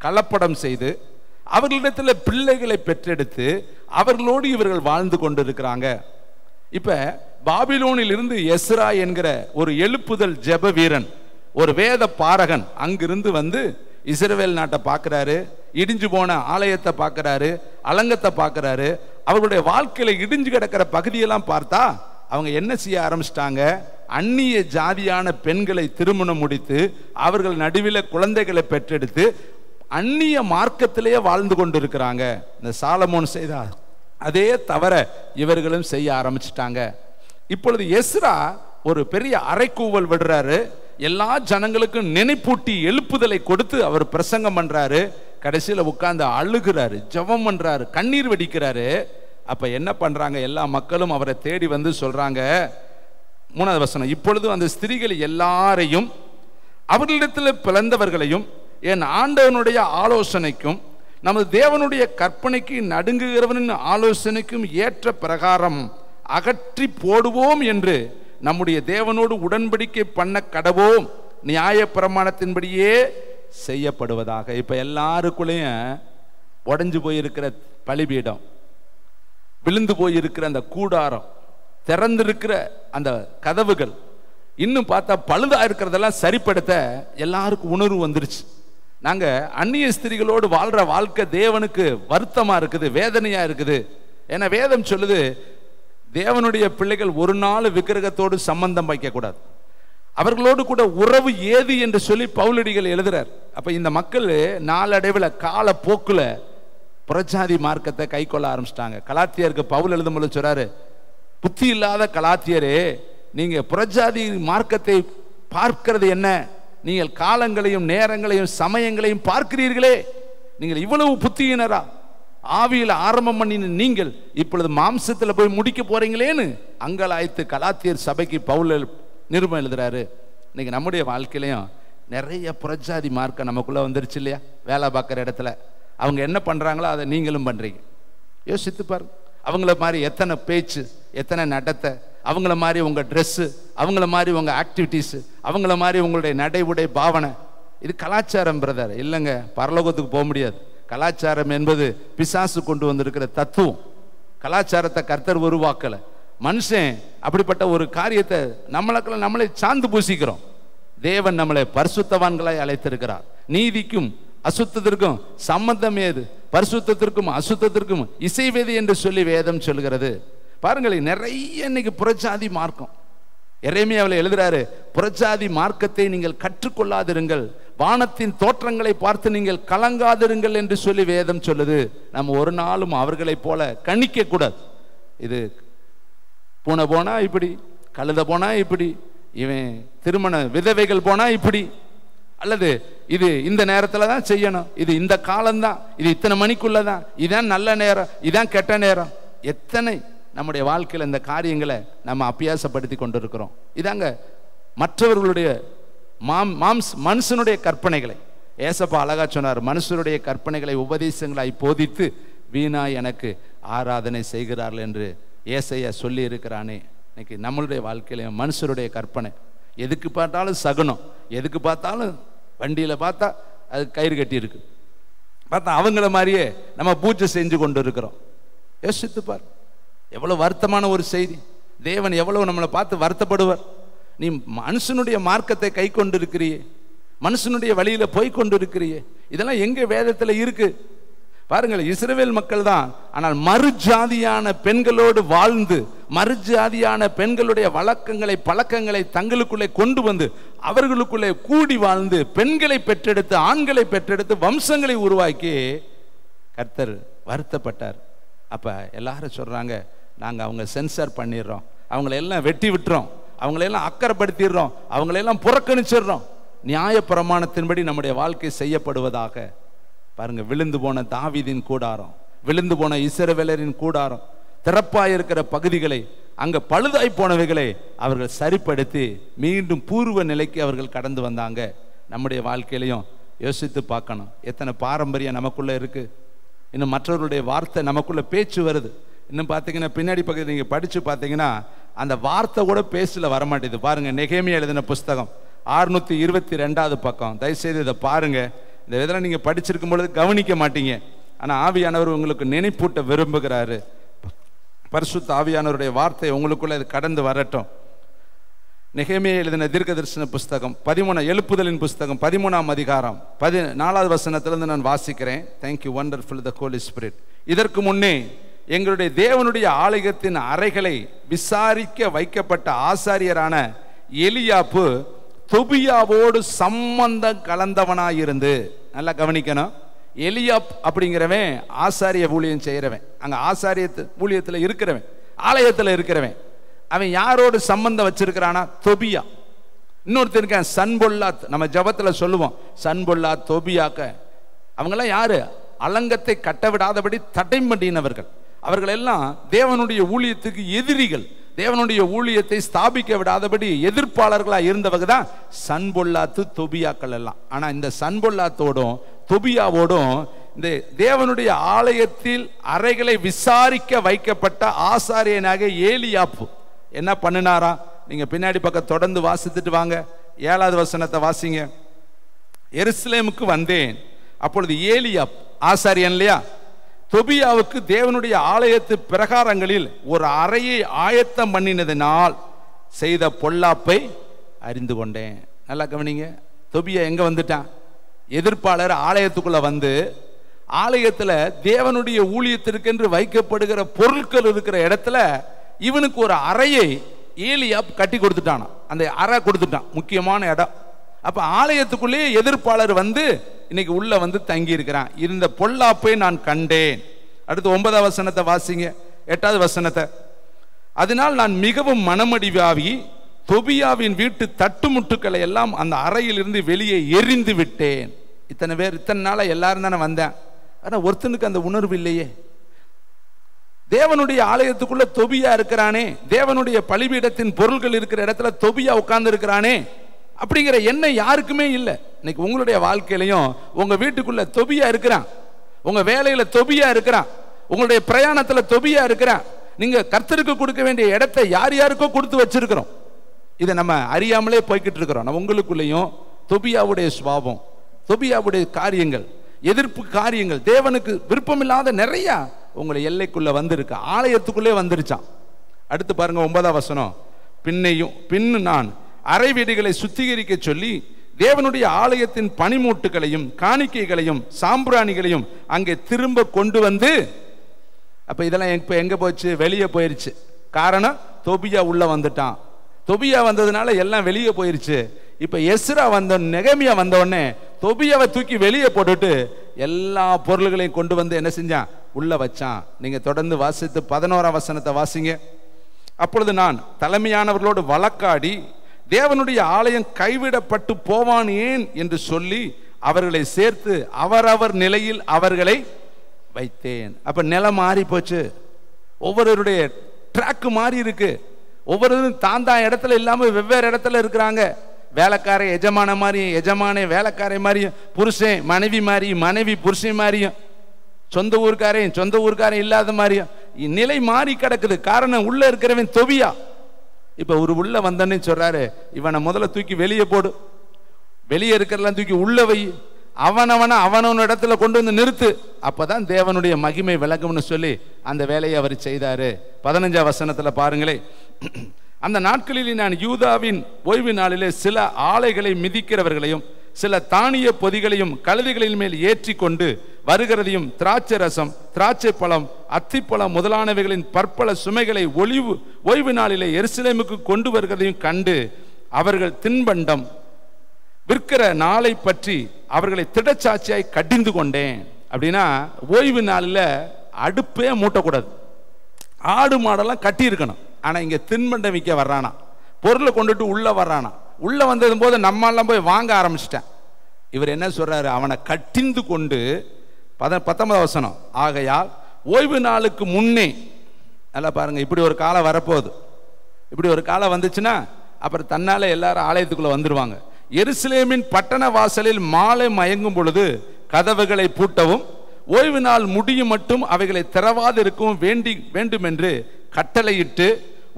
கலப்படம் செய்து அவர்களிடத்தில் பிள்ளைகளை பெற்றெடுத்து அவர்களோடு இவர்கள் வாழ்ந்து கொண்டிருக்கிறாங்க. இப்ப பாபிலோனில் இருந்து எஸ்ரா என்கிற ஒரு எழுப்புதல் ஜெப வீரன், ஒரு வேத பாரகன் அங்கிருந்து வந்து இஸ்ரவேல் நாட்டை பார்க்கிறாரு, இடிஞ்சு போன ஆலயத்தை பார்க்கிறாரு, அலங்கத்தை பார்க்கிறாரு. அவர்களுடைய வாழ்க்கையில இடிஞ்சு கிடக்கிற பகுதியெல்லாம் பார்த்தா அவங்க என்ன செய்ய ஆரம்பிச்சிட்டாங்க? அந்நிய ஜாதியான பெண்களை திருமணம் முடித்து அவர்கள் நடுவில் குழந்தைகளை பெற்றெடுத்து அந்நிய மார்க்கத்திலேயே வாழ்ந்து கொண்டிருக்கிறாங்க. இந்த சாலமோன் செய்தார் அதே தவிர இவர்களும் செய்ய ஆரம்பிச்சிட்டாங்க. இப்பொழுது எஸ்ரா ஒரு பெரிய அறைக்கூவல் விடுறாரு. எல்லா ஜனங்களுக்கும் நினைப்பூட்டி எழுப்புதலை கொடுத்து அவர் பிரசங்கம் பண்றாரு. கடைசியில் உட்கார்ந்து அழுகிறாரு, ஜெபம் பண்றாரு, கண்ணீர் வெடிக்கிறாரு. அப்ப என்ன பண்றாங்க? எல்லா மக்களும் அவரை தேடி வந்து சொல்றாங்க, 3வது வசனம், இப்பொழுது அந்த ஸ்திரீகள் எல்லாரையும் அவர்களிடத்தில் பிளந்தவர்களையும் என் ஆண்டவனுடைய ஆலோசனைக்கும் நமது தேவனுடைய கற்பனைக்கு நடுங்குகிறவனின் ஆலோசனைக்கும் ஏற்ற பிரகாரம் அகற்றி போடுவோம் என்று நம்முடைய தேவனோடு உடன்படிக்கை பண்ண கடவோம். நியாய பிரமாணத்தின்படியே செய்யப்படுவதாக. இப்ப எல்லாருக்குள்ளேயும் உடைஞ்சு போயிருக்கிற பலிபீடம், விழுந்து போயிருக்கிற அந்த கூடாரம், திறந்திருக்கிற அந்த கதவுகள், இன்னும் பார்த்தா பழுதா இருக்கிறதெல்லாம் சரிப்படுத்த எல்லாருக்கும் உணர்வு வந்துருச்சு. நாங்க அந்நிய ஸ்திரீகளோடு வாழ்ற வாழ்க்கை தேவனுக்கு வருத்தமா இருக்குது, வேதனையா இருக்குது. ஏன்னா வேதம் சொல்லுது, தேவனுடைய பிள்ளைகள் ஒரு நாள் விக்கிரகத்தோடு சம்பந்தம் வைக்க கூடாது, அவர்களோடு கூட உறவு ஏது என்று சொல்லி பவுலடிகள் எழுதுறார். அப்ப இந்த மக்கள் நாளடைவில் கால போக்குல புறஜாதி மார்க்கத்தை கை கொள்ள ஆரம்பிச்சிட்டாங்க. கலாத்தியருக்கு பவுல் எழுதும்போது சொல்றாரு, புத்தி இல்லாத கலாத்தியரே, நீங்க புறஜாதி மார்க்கத்தை பார்க்கிறது என்ன? நீங்கள் காலங்களையும் நேரங்களையும் சமயங்களையும் பார்க்கிறீர்களே, நீங்கள் இவ்வளவு புத்தியினரா? ஆவியில் ஆரம்பம் பண்ணின நீங்கள் இப்பொழுது மாம்சத்தில் போய் முடிக்க போறீங்களேன்னு அங்கலாய்த்து கலாத்தியர் சபைக்கு பவுல் நிருபம் எழுதுறாரு. இன்னைக்கு நம்முடைய வாழ்க்கையிலையும் நிறைய புறஜாதி மார்க்கம் நமக்குள்ள வந்துருச்சு இல்லையா? வேலை பார்க்குற இடத்துல அவங்க என்ன பண்றாங்களோ அதை நீங்களும் பண்றீங்க. யோசித்து பாருங்க. அவங்கள மாதிரி எத்தனை பேச்சு, எத்தனை நடத்தை, அவங்கள மாதிரி உங்க ட்ரெஸ்ஸு, அவங்கள மாதிரி உங்க ஆக்டிவிட்டீஸ், அவங்கள மாதிரி உங்களுடைய நடை உடை பாவனை, இது கலாச்சாரம் பிரதர். இல்லைங்க, பரலோகத்துக்கு போக முடியாது. கலாச்சாரம் என்பது பிசாசு கொண்டு வந்திருக்கிற தத்துவம். கலாச்சாரத்தை கர்த்தர் உருவாக்கல. மனுஷன் அப்படிப்பட்ட ஒரு காரியத்தை நம்மளை சார்ந்து பூசிக்கிறோம். தேவன் நம்மளை பரிசுத்தவான்களாய் அழைத்திருக்கிறார். நீதிக்கும் அசுத்தத்திற்கும் சம்பந்தம் ஏது? பரிசுத்தத்திற்கும் அசுத்தத்திற்கும் இசைவேது என்று சொல்லி வேதம் சொல்கிறது. பாருங்களேன், நிறைய இன்னைக்கு புறஜாதி மார்க்கம். எரேமியாவில் எழுதுறாரு, புறஜாதி மார்க்கத்தை நீங்கள் கற்றுக்கொள்ளாதிருங்கள், வானத்தின் தோற்றங்களை பார்த்து நீங்கள் கலங்காதிருங்கள் என்று சொல்லி வேதம் சொல்லுது. நம்ம ஒரு நாளும் அவர்களை போல கணிக்க கூடாது. இது பூனை போனா இப்படி, கழுத போனா இப்படி, இவன் திருமண விதவைகள் போனா இப்படி, அல்லது இது இந்த நேரத்தில் தான் செய்யணும், இது இந்த காலம்தான், இது இத்தனை மணிக்குள்ளதான், இதான் நல்ல நேரம், இதான் கெட்ட நேரம். எத்தனை நம்முடைய வாழ்க்கையில் இந்த காரியங்களை நம்ம அபியாசப்படுத்தி கொண்டிருக்கிறோம். இதாங்க மற்றவர்களுடைய மனுஷனுடைய கற்பனைகளை ஏசப்பா அழகா சொன்னார். மனுஷருடைய கற்பனைகளை உபதேசங்களாய் போதித்து வீணாய் எனக்கு ஆராதனை செய்கிறார்கள் என்று ஏசையா சொல்லி இருக்கிறானே. இன்னைக்கு நம்மளுடைய வாழ்க்கையில மனுஷருடைய கற்பனை, எதுக்கு பார்த்தாலும் சகுனம், எதுக்கு பார்த்தாலும் வண்டியில் பார்த்தா அது கயிறு கட்டி இருக்கு, பார்த்தா அவங்கள மாதிரியே நம்ம பூஜை செஞ்சு கொண்டு இருக்கிறோம். யோசித்து பார், எவ்வளவு வருத்தமான ஒரு செய்தி. தேவன் எவ்வளவு நம்மளை பார்த்து வருத்தப்படுவார். நீ மனுஷனுடைய மார்க்கத்தை கை கொண்டு இருக்கிறியே, மனுஷனுடைய வழியில போய் கொண்டு இருக்கிறியே, இதெல்லாம் எங்க வேதத்துல இருக்கு பாருங்கள். இஸ்ரவேல் மக்கள் தான், ஆனால் மறுஜாதியான பெண்களோடு வாழ்ந்து மறுஜாதியான பெண்களுடைய வழக்கங்களை பழக்கங்களை தங்களுக்குள்ளே கொண்டு வந்து அவர்களுக்குள்ளே கூடி வாழ்ந்து பெண்களை பெற்றெடுத்து ஆண்களை பெற்றெடுத்து வம்சங்களை உருவாக்கி கர்த்தர் வருத்தப்பட்டார். அப்ப எல்லாரும் சொல்றாங்க, நாங்க அவங்க சென்சார் பண்ணிடுறோம், அவங்களெல்லாம் வெட்டி விட்டுறோம், அவங்களெல்லாம் அக்கறைப்படுத்திடுறோம், அவங்களெல்லாம் புறக்கணிச்சிடுறோம். நியாய பிரமாணத்தின்படி நம்முடைய வாழ்க்கை செய்யப்படுவதாக. பாருங்க, விழுந்து போன தாவீதின் கூடாரம், விழுந்து போன இஸ்ரவேலரின் கூடாரம், திறப்பாயிருக்கிற பகுதிகளை அங்க பழுதாய் போனவைகளை அவர்கள் சரிப்படுத்தி மீண்டும் பூர்வ நிலைக்கு அவர்கள் கடந்து வந்தாங்க. நம்முடைய வாழ்க்கையிலையும் யோசித்து பார்க்கணும். எத்தனை பாரம்பரியம் நமக்குள்ள இருக்கு. இன்னும் மற்றவர்களுடைய வார்த்தை நமக்குள்ள பேச்சு வருது. இன்னும் பார்த்தீங்கன்னா பின்னாடி பக்கத்தில் நீங்கள் படித்து பார்த்தீங்கன்னா அந்த வார்த்தை கூட பேசல வரமாட்டேது. பாருங்க, நெகேமியா எழுதின புஸ்தகம் 622 பக்கம். தயவுசெய்து இதை பாருங்க. இந்த இதெல்லாம் நீங்கள் படிச்சிருக்கும் பொழுது கவனிக்க மாட்டீங்க. ஆனால் ஆவியானவர் உங்களுக்கு நினைப்பூட்ட விரும்புகிறாரு. பரிசுத்த ஆவியானவருடைய வார்த்தை உங்களுக்குள்ள இது கடந்து வரட்டும். நெகேமியா எழுதின தீர்க்கதரிசன புஸ்தகம் 13 எழுப்புதலின் புஸ்தகம் 13ஆம் அதிகாரம் 14வது வசனத்திலிருந்து நான் வாசிக்கிறேன். தேங்க்யூ வண்டர்ஃபுல் த ஹோலி ஸ்பிரிட். இதற்கு முன்னே எங்களுடைய தேவனுடைய ஆலயத்தின் அறைகளை விசாரிக்க வைக்கப்பட்ட ஆசாரியரான எலியாப்பு தொபியாவோடு சம்பந்தம் கலந்தவனாயிருந்து, நல்லா கவனிக்கணும், எலியாப் அப்படிங்கிறவன் ஆசாரிய ஊழியம் செய்கிறவன், அங்கே ஆசாரிய ஊழியத்தில் இருக்கிறவன், ஆலயத்தில் இருக்கிறவன். அவன் யாரோடு சம்பந்தம் வச்சிருக்கிறானா? தொபியா. இன்னொருத்தருக்கேன் சன்பொல்லாத். நம்ம ஜபத்தில் சொல்லுவோம் சன்பொல்லாத், தொபியாக்க. அவங்கெல்லாம் யாரு? அலங்கத்தை கட்டவிடாதபடி தடை பண்ணினவர்கள். அவர்கள் எல்லாம் தேவனுடைய ஊழியத்துக்கு எதிரிகள். தேவனுடைய ஊழியத்தை ஸ்தாபிக்க விடாதபடி எதிர்ப்பாளர்களாக இருந்தவங்க தான் சன்பொல்லாத்து, தொபியாக்கள் எல்லாம். ஆனால் இந்த சன்பொல்லாத்தோடும் தொபியாவோடும் இந்த தேவனுடைய ஆலயத்தில் அறைகளை விசாரிக்க வைக்கப்பட்ட ஆசாரியனாக ஏலியாப்பு என்ன பண்ணினாரா? நீங்க பின்னாடி பக்கம் தொடர்ந்து வாசித்துட்டு வாங்க. 7வது வசனத்தை வாசிங்க. எருசலேமுக்கு வந்தேன், அப்பொழுது ஏலியாப் ஆசாரியன் இல்லையா, தொபியாவுக்கு தேவனுடைய ஆலயத்து பிரகாரங்களில் ஒரு அறையை ஆயத்தம் பண்ணினதினால் செய்த பொல்லாப்பை அறிந்து கொண்டேன். நல்லா கவனிங்க. தொபியா எங்க வந்துட்டான்? எதிர்ப்பாளர் ஆலயத்துக்குள்ள வந்து ஆலயத்துல தேவனுடைய ஊழியத்திற்கென்று வைக்கப்படுகிற பொருட்கள் இருக்கிற இடத்துல இவனுக்கு ஒரு அறையை ஏலியாப் கட்டி கொடுத்துட்டான். அந்த அறை கொடுத்துட்டான், முக்கியமான இடம். அப்ப ஆலயத்துக்குள்ளே எதிர்ப்பாளர் வந்து இன்னைக்கு உள்ள வந்து தங்கி இருக்கிறான். இந்த பொல்லாப்பை நான் கண்டேன். அடுத்து 9வது வசனத்தை வாசிங்க. 8வது வசனத்தை. அதனால் நான் மிகவும் மனமடிவாகி தொபியாவின் வீட்டு தட்டுமுட்டுக்களை எல்லாம் அந்த அறையில் இருந்து வெளியே எரிந்து விட்டேன். இத்தனை பேர், இத்தனை நாளா எல்லாரும் தானே வந்தேன். ஆனா ஒருத்தனுக்கு அந்த உணர்வு இல்லையே. தேவனுடைய ஆலயத்துக்குள்ள தொபியா இருக்கிறானே, தேவனுடைய பலிபீடத்தின் பொருள்கள் இருக்கிற இடத்துல தொபியா உட்கார்ந்து இருக்கிறானே அப்படிங்கிற எண்ணம் யாருக்குமே இல்லை. இன்னைக்கு உங்களுடைய வாழ்க்கையிலையும் உங்க வீட்டுக்குள்ள தொபியா இருக்கிறான், உங்க வேலையில தொபியா இருக்கிறான், உங்களுடைய பிரயாணத்துல தொபியா இருக்கிறான். நீங்க கர்த்தருக்கு கொடுக்க வேண்டிய இடத்தை யார் யாருக்கோ கொடுத்து வச்சிருக்கிறோம். இதை நம்ம அறியாமலே போய்கிட்டு இருக்கிறோம். நம்ம உங்களுக்குள்ளேயும் தொபியாவுடைய சுபாவம், தொபியாவுடைய காரியங்கள், எதிர்ப்பு காரியங்கள், தேவனுக்கு விருப்பமில்லாத நிறைய உங்களை எல்லைக்குள்ள வந்திருக்கு, ஆலயத்துக்குள்ளே வந்துருச்சான். அடுத்து பாருங்க 9வது வசனம். பின்னு நான் அறை வீடுகளை சுத்திகரிக்க சொல்லி தேவனுடைய ஆலயத்தின் பனிமூட்டுகளையும் காணிக்கைகளையும் சாம்பிராணிகளையும் அங்கே திரும்ப கொண்டு வந்து, அப்ப இதெல்லாம் இப்ப எங்க போச்சு? வெளியே போயிருச்சு. காரணம், தொபியா உள்ள வந்துட்டான். தொபியா வந்ததுனால எல்லாம் வெளியே போயிருச்சு. இப்ப எஸ்ரா வந்த, நெகேமியா வந்த உடனே தொபியாவை தூக்கி வெளியே போட்டுட்டு எல்லா பொருள்களையும் கொண்டு வந்து என்ன செஞ்சான்? உள்ள வச்சான். நீங்க தொடர்ந்து வாசித்து 11வது வசனத்தை வாசிங்க. அப்பொழுது நான் தலைமையானவர்களோடு வழக்காடி தேவனுடைய ஆலயம் கைவிடப்பட்டு போவான் ஏன் என்று சொல்லி அவர்களை சேர்த்து அவரவர் நிலையில் அவர்களை வைத்தேன். அப்ப நிலம் மாறி போச்சு. ஒவ்வொருவருடைய ட்ராக் மாறி இருக்கு. ஒவ்வொருவரும் தான் தான் இடத்துல இல்லாம வெவ்வேறு இடத்துல இருக்கிறாங்க. வேலைக்கார எஜமான மாதிரியும், எஜமான வேலைக்காரை மாதிரியும், புருஷன் மனைவி மாதிரியும், மனைவி புருஷன் மாதிரியும், சொந்த ஊருக்காரையும் சொந்த ஊருக்காரையும் இல்லாத மாதிரியும் நிலை மாறி கிடக்குது. காரணம், உள்ள இருக்கிறவன் தொபியா. இப்ப ஒரு உள்ள வந்தன்னு சொல்றாரு, இவனை முதல்ல தூக்கி வெளியே போடு, வெளியே இருக்கிறதெல்லாம் தூக்கி உள்ள வை, அவனவன இடத்துல கொண்டு வந்து நிறுத்து, அப்பதான் தேவனுடைய மகிமை விளங்கும்னு சொல்லி அந்த வேலையை அவர் செய்தாரு. 15வது வசனத்துல பாருங்களே. அந்த நாட்களில் நான் யூதாவின் ஓய்வு நாளிலே சில ஆலைகளை மிதிக்கிறவர்களையும் சில தானிய பொதிகளையும் கழுதைகளின் மேல் ஏற்றி கொண்டு வருகிறதையும் திராட்சை ரசம், திராட்சை பழம், அத்திப்பழம் முதலானவைகளின் பற்பல சுமைகளை ஓய்வு நாளிலே எருசலேமுக்கு கொண்டு வருகிறதையும் கண்டு அவர்கள் தின்பண்டம் விற்கிற நாளை பற்றி அவர்களை திடச்சாட்சியாய் கடிந்து கொண்டேன். அப்படின்னா ஓய்வு நாளில் அடுப்பே மூட்டக்கூடாது, ஆடு மாடெல்லாம் கட்டி இருக்கணும். ஆனா இங்க தின்பண்டம் விற்க வர்றானா, பொருளை கொண்டுட்டு உள்ள வர்றானா. உள்ள வந்ததும் போது நம்மெல்லாம் போய் வாங்க ஆரம்பிச்சிட்டேன். இவர் என்ன சொல்றாரு? அவனை கட்டிந்து கொண்டு 19வது வசனம். ஆகையால் ஓய்வு நாளுக்கு முன்னே, நல்லா பாருங்க, இப்படி ஒரு காலம் வரப்போகுது. இப்படி ஒரு காலம் வந்துச்சுன்னா அப்புறம் தன்னால எல்லாரும் ஆலயத்துக்குள்ள வந்துருவாங்க. எருசலேமின் பட்டண வாசலில் மாலை மயங்கும் பொழுது கதவுகளை பூட்டவும் ஓய்வு நாள் முடியும் மட்டும் அவைகளை திறவாது இருக்கவும் வேண்டும் என்று கட்டளையிட்டு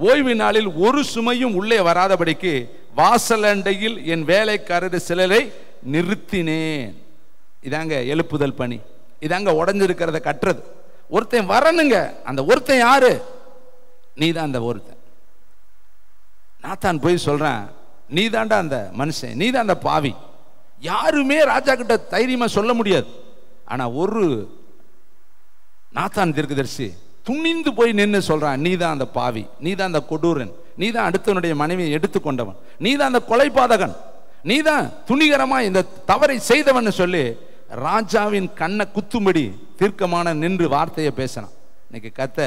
ஓய்வு நாளில் ஒரு சுமையும் உள்ளே வராதபடிக்கு வாசலண்டையில் என் வேலைக்காரர் சிலரை நிறுத்தினேன். இதாங்க எழுப்புதல் பணி. இதாங்க உடஞ்சிருக்கிறத கட்டுறது. ஒருத்தன் வரணுங்க. அந்த ஒருத்தன் யாரு? நீதான் அந்த ஒருத்தன். நாத்தான் போய் சொல்றேன், நீ தாண்டா அந்த மனுஷன், நீ தான் அந்த பாவி. யாருமே ராஜா கிட்ட தைரியமா சொல்ல முடியாது. ஆனா ஒரு நாத்தான் தீர்க்கதரிசி துணிந்து போய் நின்று சொல்றான், நீ தான் அந்த பாவி, நீ தான் அந்த கொடூரன், நீ தான் அடுத்தவனுடைய மனைவியை எடுத்துக்கொண்டவன், நீ தான் அந்த கொலைபாதகன், நீ தான் துணிகரமா இந்த தவறை செய்தவன் சொல்லி ராஜாவின் கண்ணை குத்தும்படி தீர்க்கமான நின்று வார்த்தையை பேசணும். இன்னைக்கு கத்த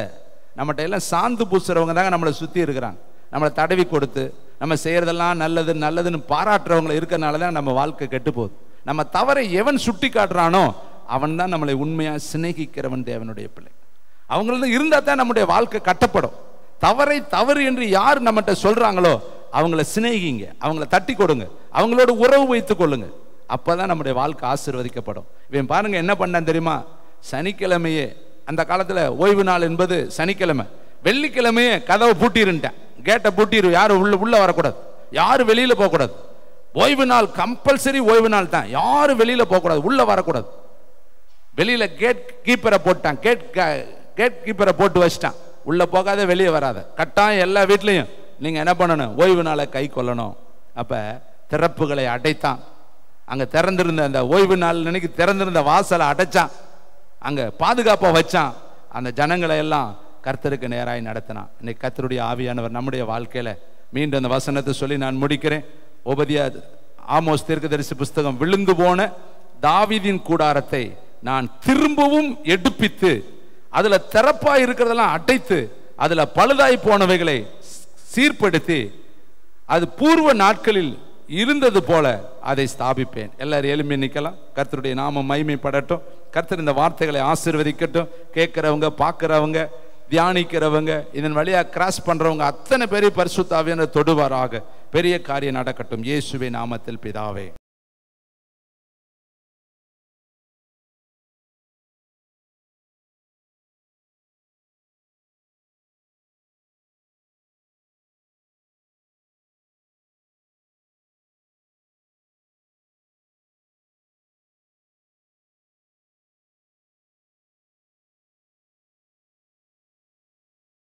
நம்மகிட்ட எல்லாம் சாந்து பூசுறவங்க தாங்க நம்மளை சுத்தி இருக்கிறாங்க. நம்மளை தடவி கொடுத்து நம்ம செய்யறதெல்லாம் நல்லது நல்லதுன்னு பாராட்டுறவங்களை இருக்கிறனால தான் நம்ம வாழ்க்கை கெட்டு போகுது. நம்ம தவறை எவன் சுட்டி காட்டுறானோ அவன் தான் நம்மளை உண்மையா சிநேகிக்கிறவன் தேவனுடைய பிள்ளை. அவங்கள இருந்தா தான் நம்முடைய வாழ்க்கை கட்டப்படும். தவறை தவறு என்று யார் நம்மகிட்ட சொல்றாங்களோ அவங்கள சிநேகிங்க, அவங்கள தட்டி கொடுங்க, அவங்களோட உறவு வைத்துக் கொள்ளுங்க. அப்பதான் நம்முடைய வாழ்க்கை ஆசீர்வதிக்கப்படும். இவன் பாருங்க என்ன பண்ணான் தெரியுமா? சனிக்கிழமையே, அந்த காலத்துல ஓய்வு நாள் என்பது சனிக்கிழமை, வெள்ளிக்கிழமையே கதவை பூட்டிருந்தேன், கேட்டை பூட்டிரு, யாரும் உள்ள வரக்கூடாது, யாரும் வெளியில போக கூடாது. ஓய்வு நாள் கம்பல்சரி ஓய்வு நாள் தான், யாரும் வெளியில போக கூடாது, உள்ள வரக்கூடாது. வெளியில கேட் கீப்பரை போட்டான், கேட் கீப்பரை போட்டு வச்சிட்டான், உள்ள போகாத வெளியே வராத, கட்டாயம் எல்லா வீட்லையும் நீங்க என்ன பண்ணணும், ஓய்வு நாளை கை கொள்ளணும். அப்ப திறப்புகளை அடைத்தான். அங்க திறந்திருந்த அந்த ஓய்வு நாள் நினைக்கு திறந்திருந்த வாசலை அடைச்சான், அங்க பாதுகாப்பா வச்சான். அந்த ஜனங்களை எல்லாம் கர்த்தருக்கு நேராய் நடத்தினான். இன்னைக்கு கர்த்தருடைய ஆவியானவர் நம்முடைய வாழ்க்கையில மீண்டும் அந்த வசனத்தை சொல்லி நான் முடிக்கிறேன். ஓபதியா ஆமோஸ் தீர்க்கதரிசி புஸ்தகம், விழுந்து போன தாவீதின் கூடாரத்தை நான் திரும்பவும் எடுப்பித்து அதுல திறப்பா இருக்கிறதெல்லாம் அடைத்து அதுல பழுதாய் போனவைகளை சீர்படுத்தி அது பூர்வ நாட்களில் இருந்தது போல அதை ஸ்தாபிப்பேன். எல்லாரும் எலும்பி நிக்கலாம். கர்த்தருடைய நாமம் மகிமைப்படட்டும். கர்த்தர் இந்த வார்த்தைகளை ஆசீர்வதிக்கட்டும். கேட்கிறவங்க, பார்க்கிறவங்க, தியானிக்கிறவங்க, இதன் வழியா கிராஸ் பண்றவங்க அத்தனை பேரை பரிசுத்த ஆவியானவர் தொடுவாராக. பெரிய காரியம் நடக்கட்டும். இயேசுவின் நாமத்தில் பிதாவே.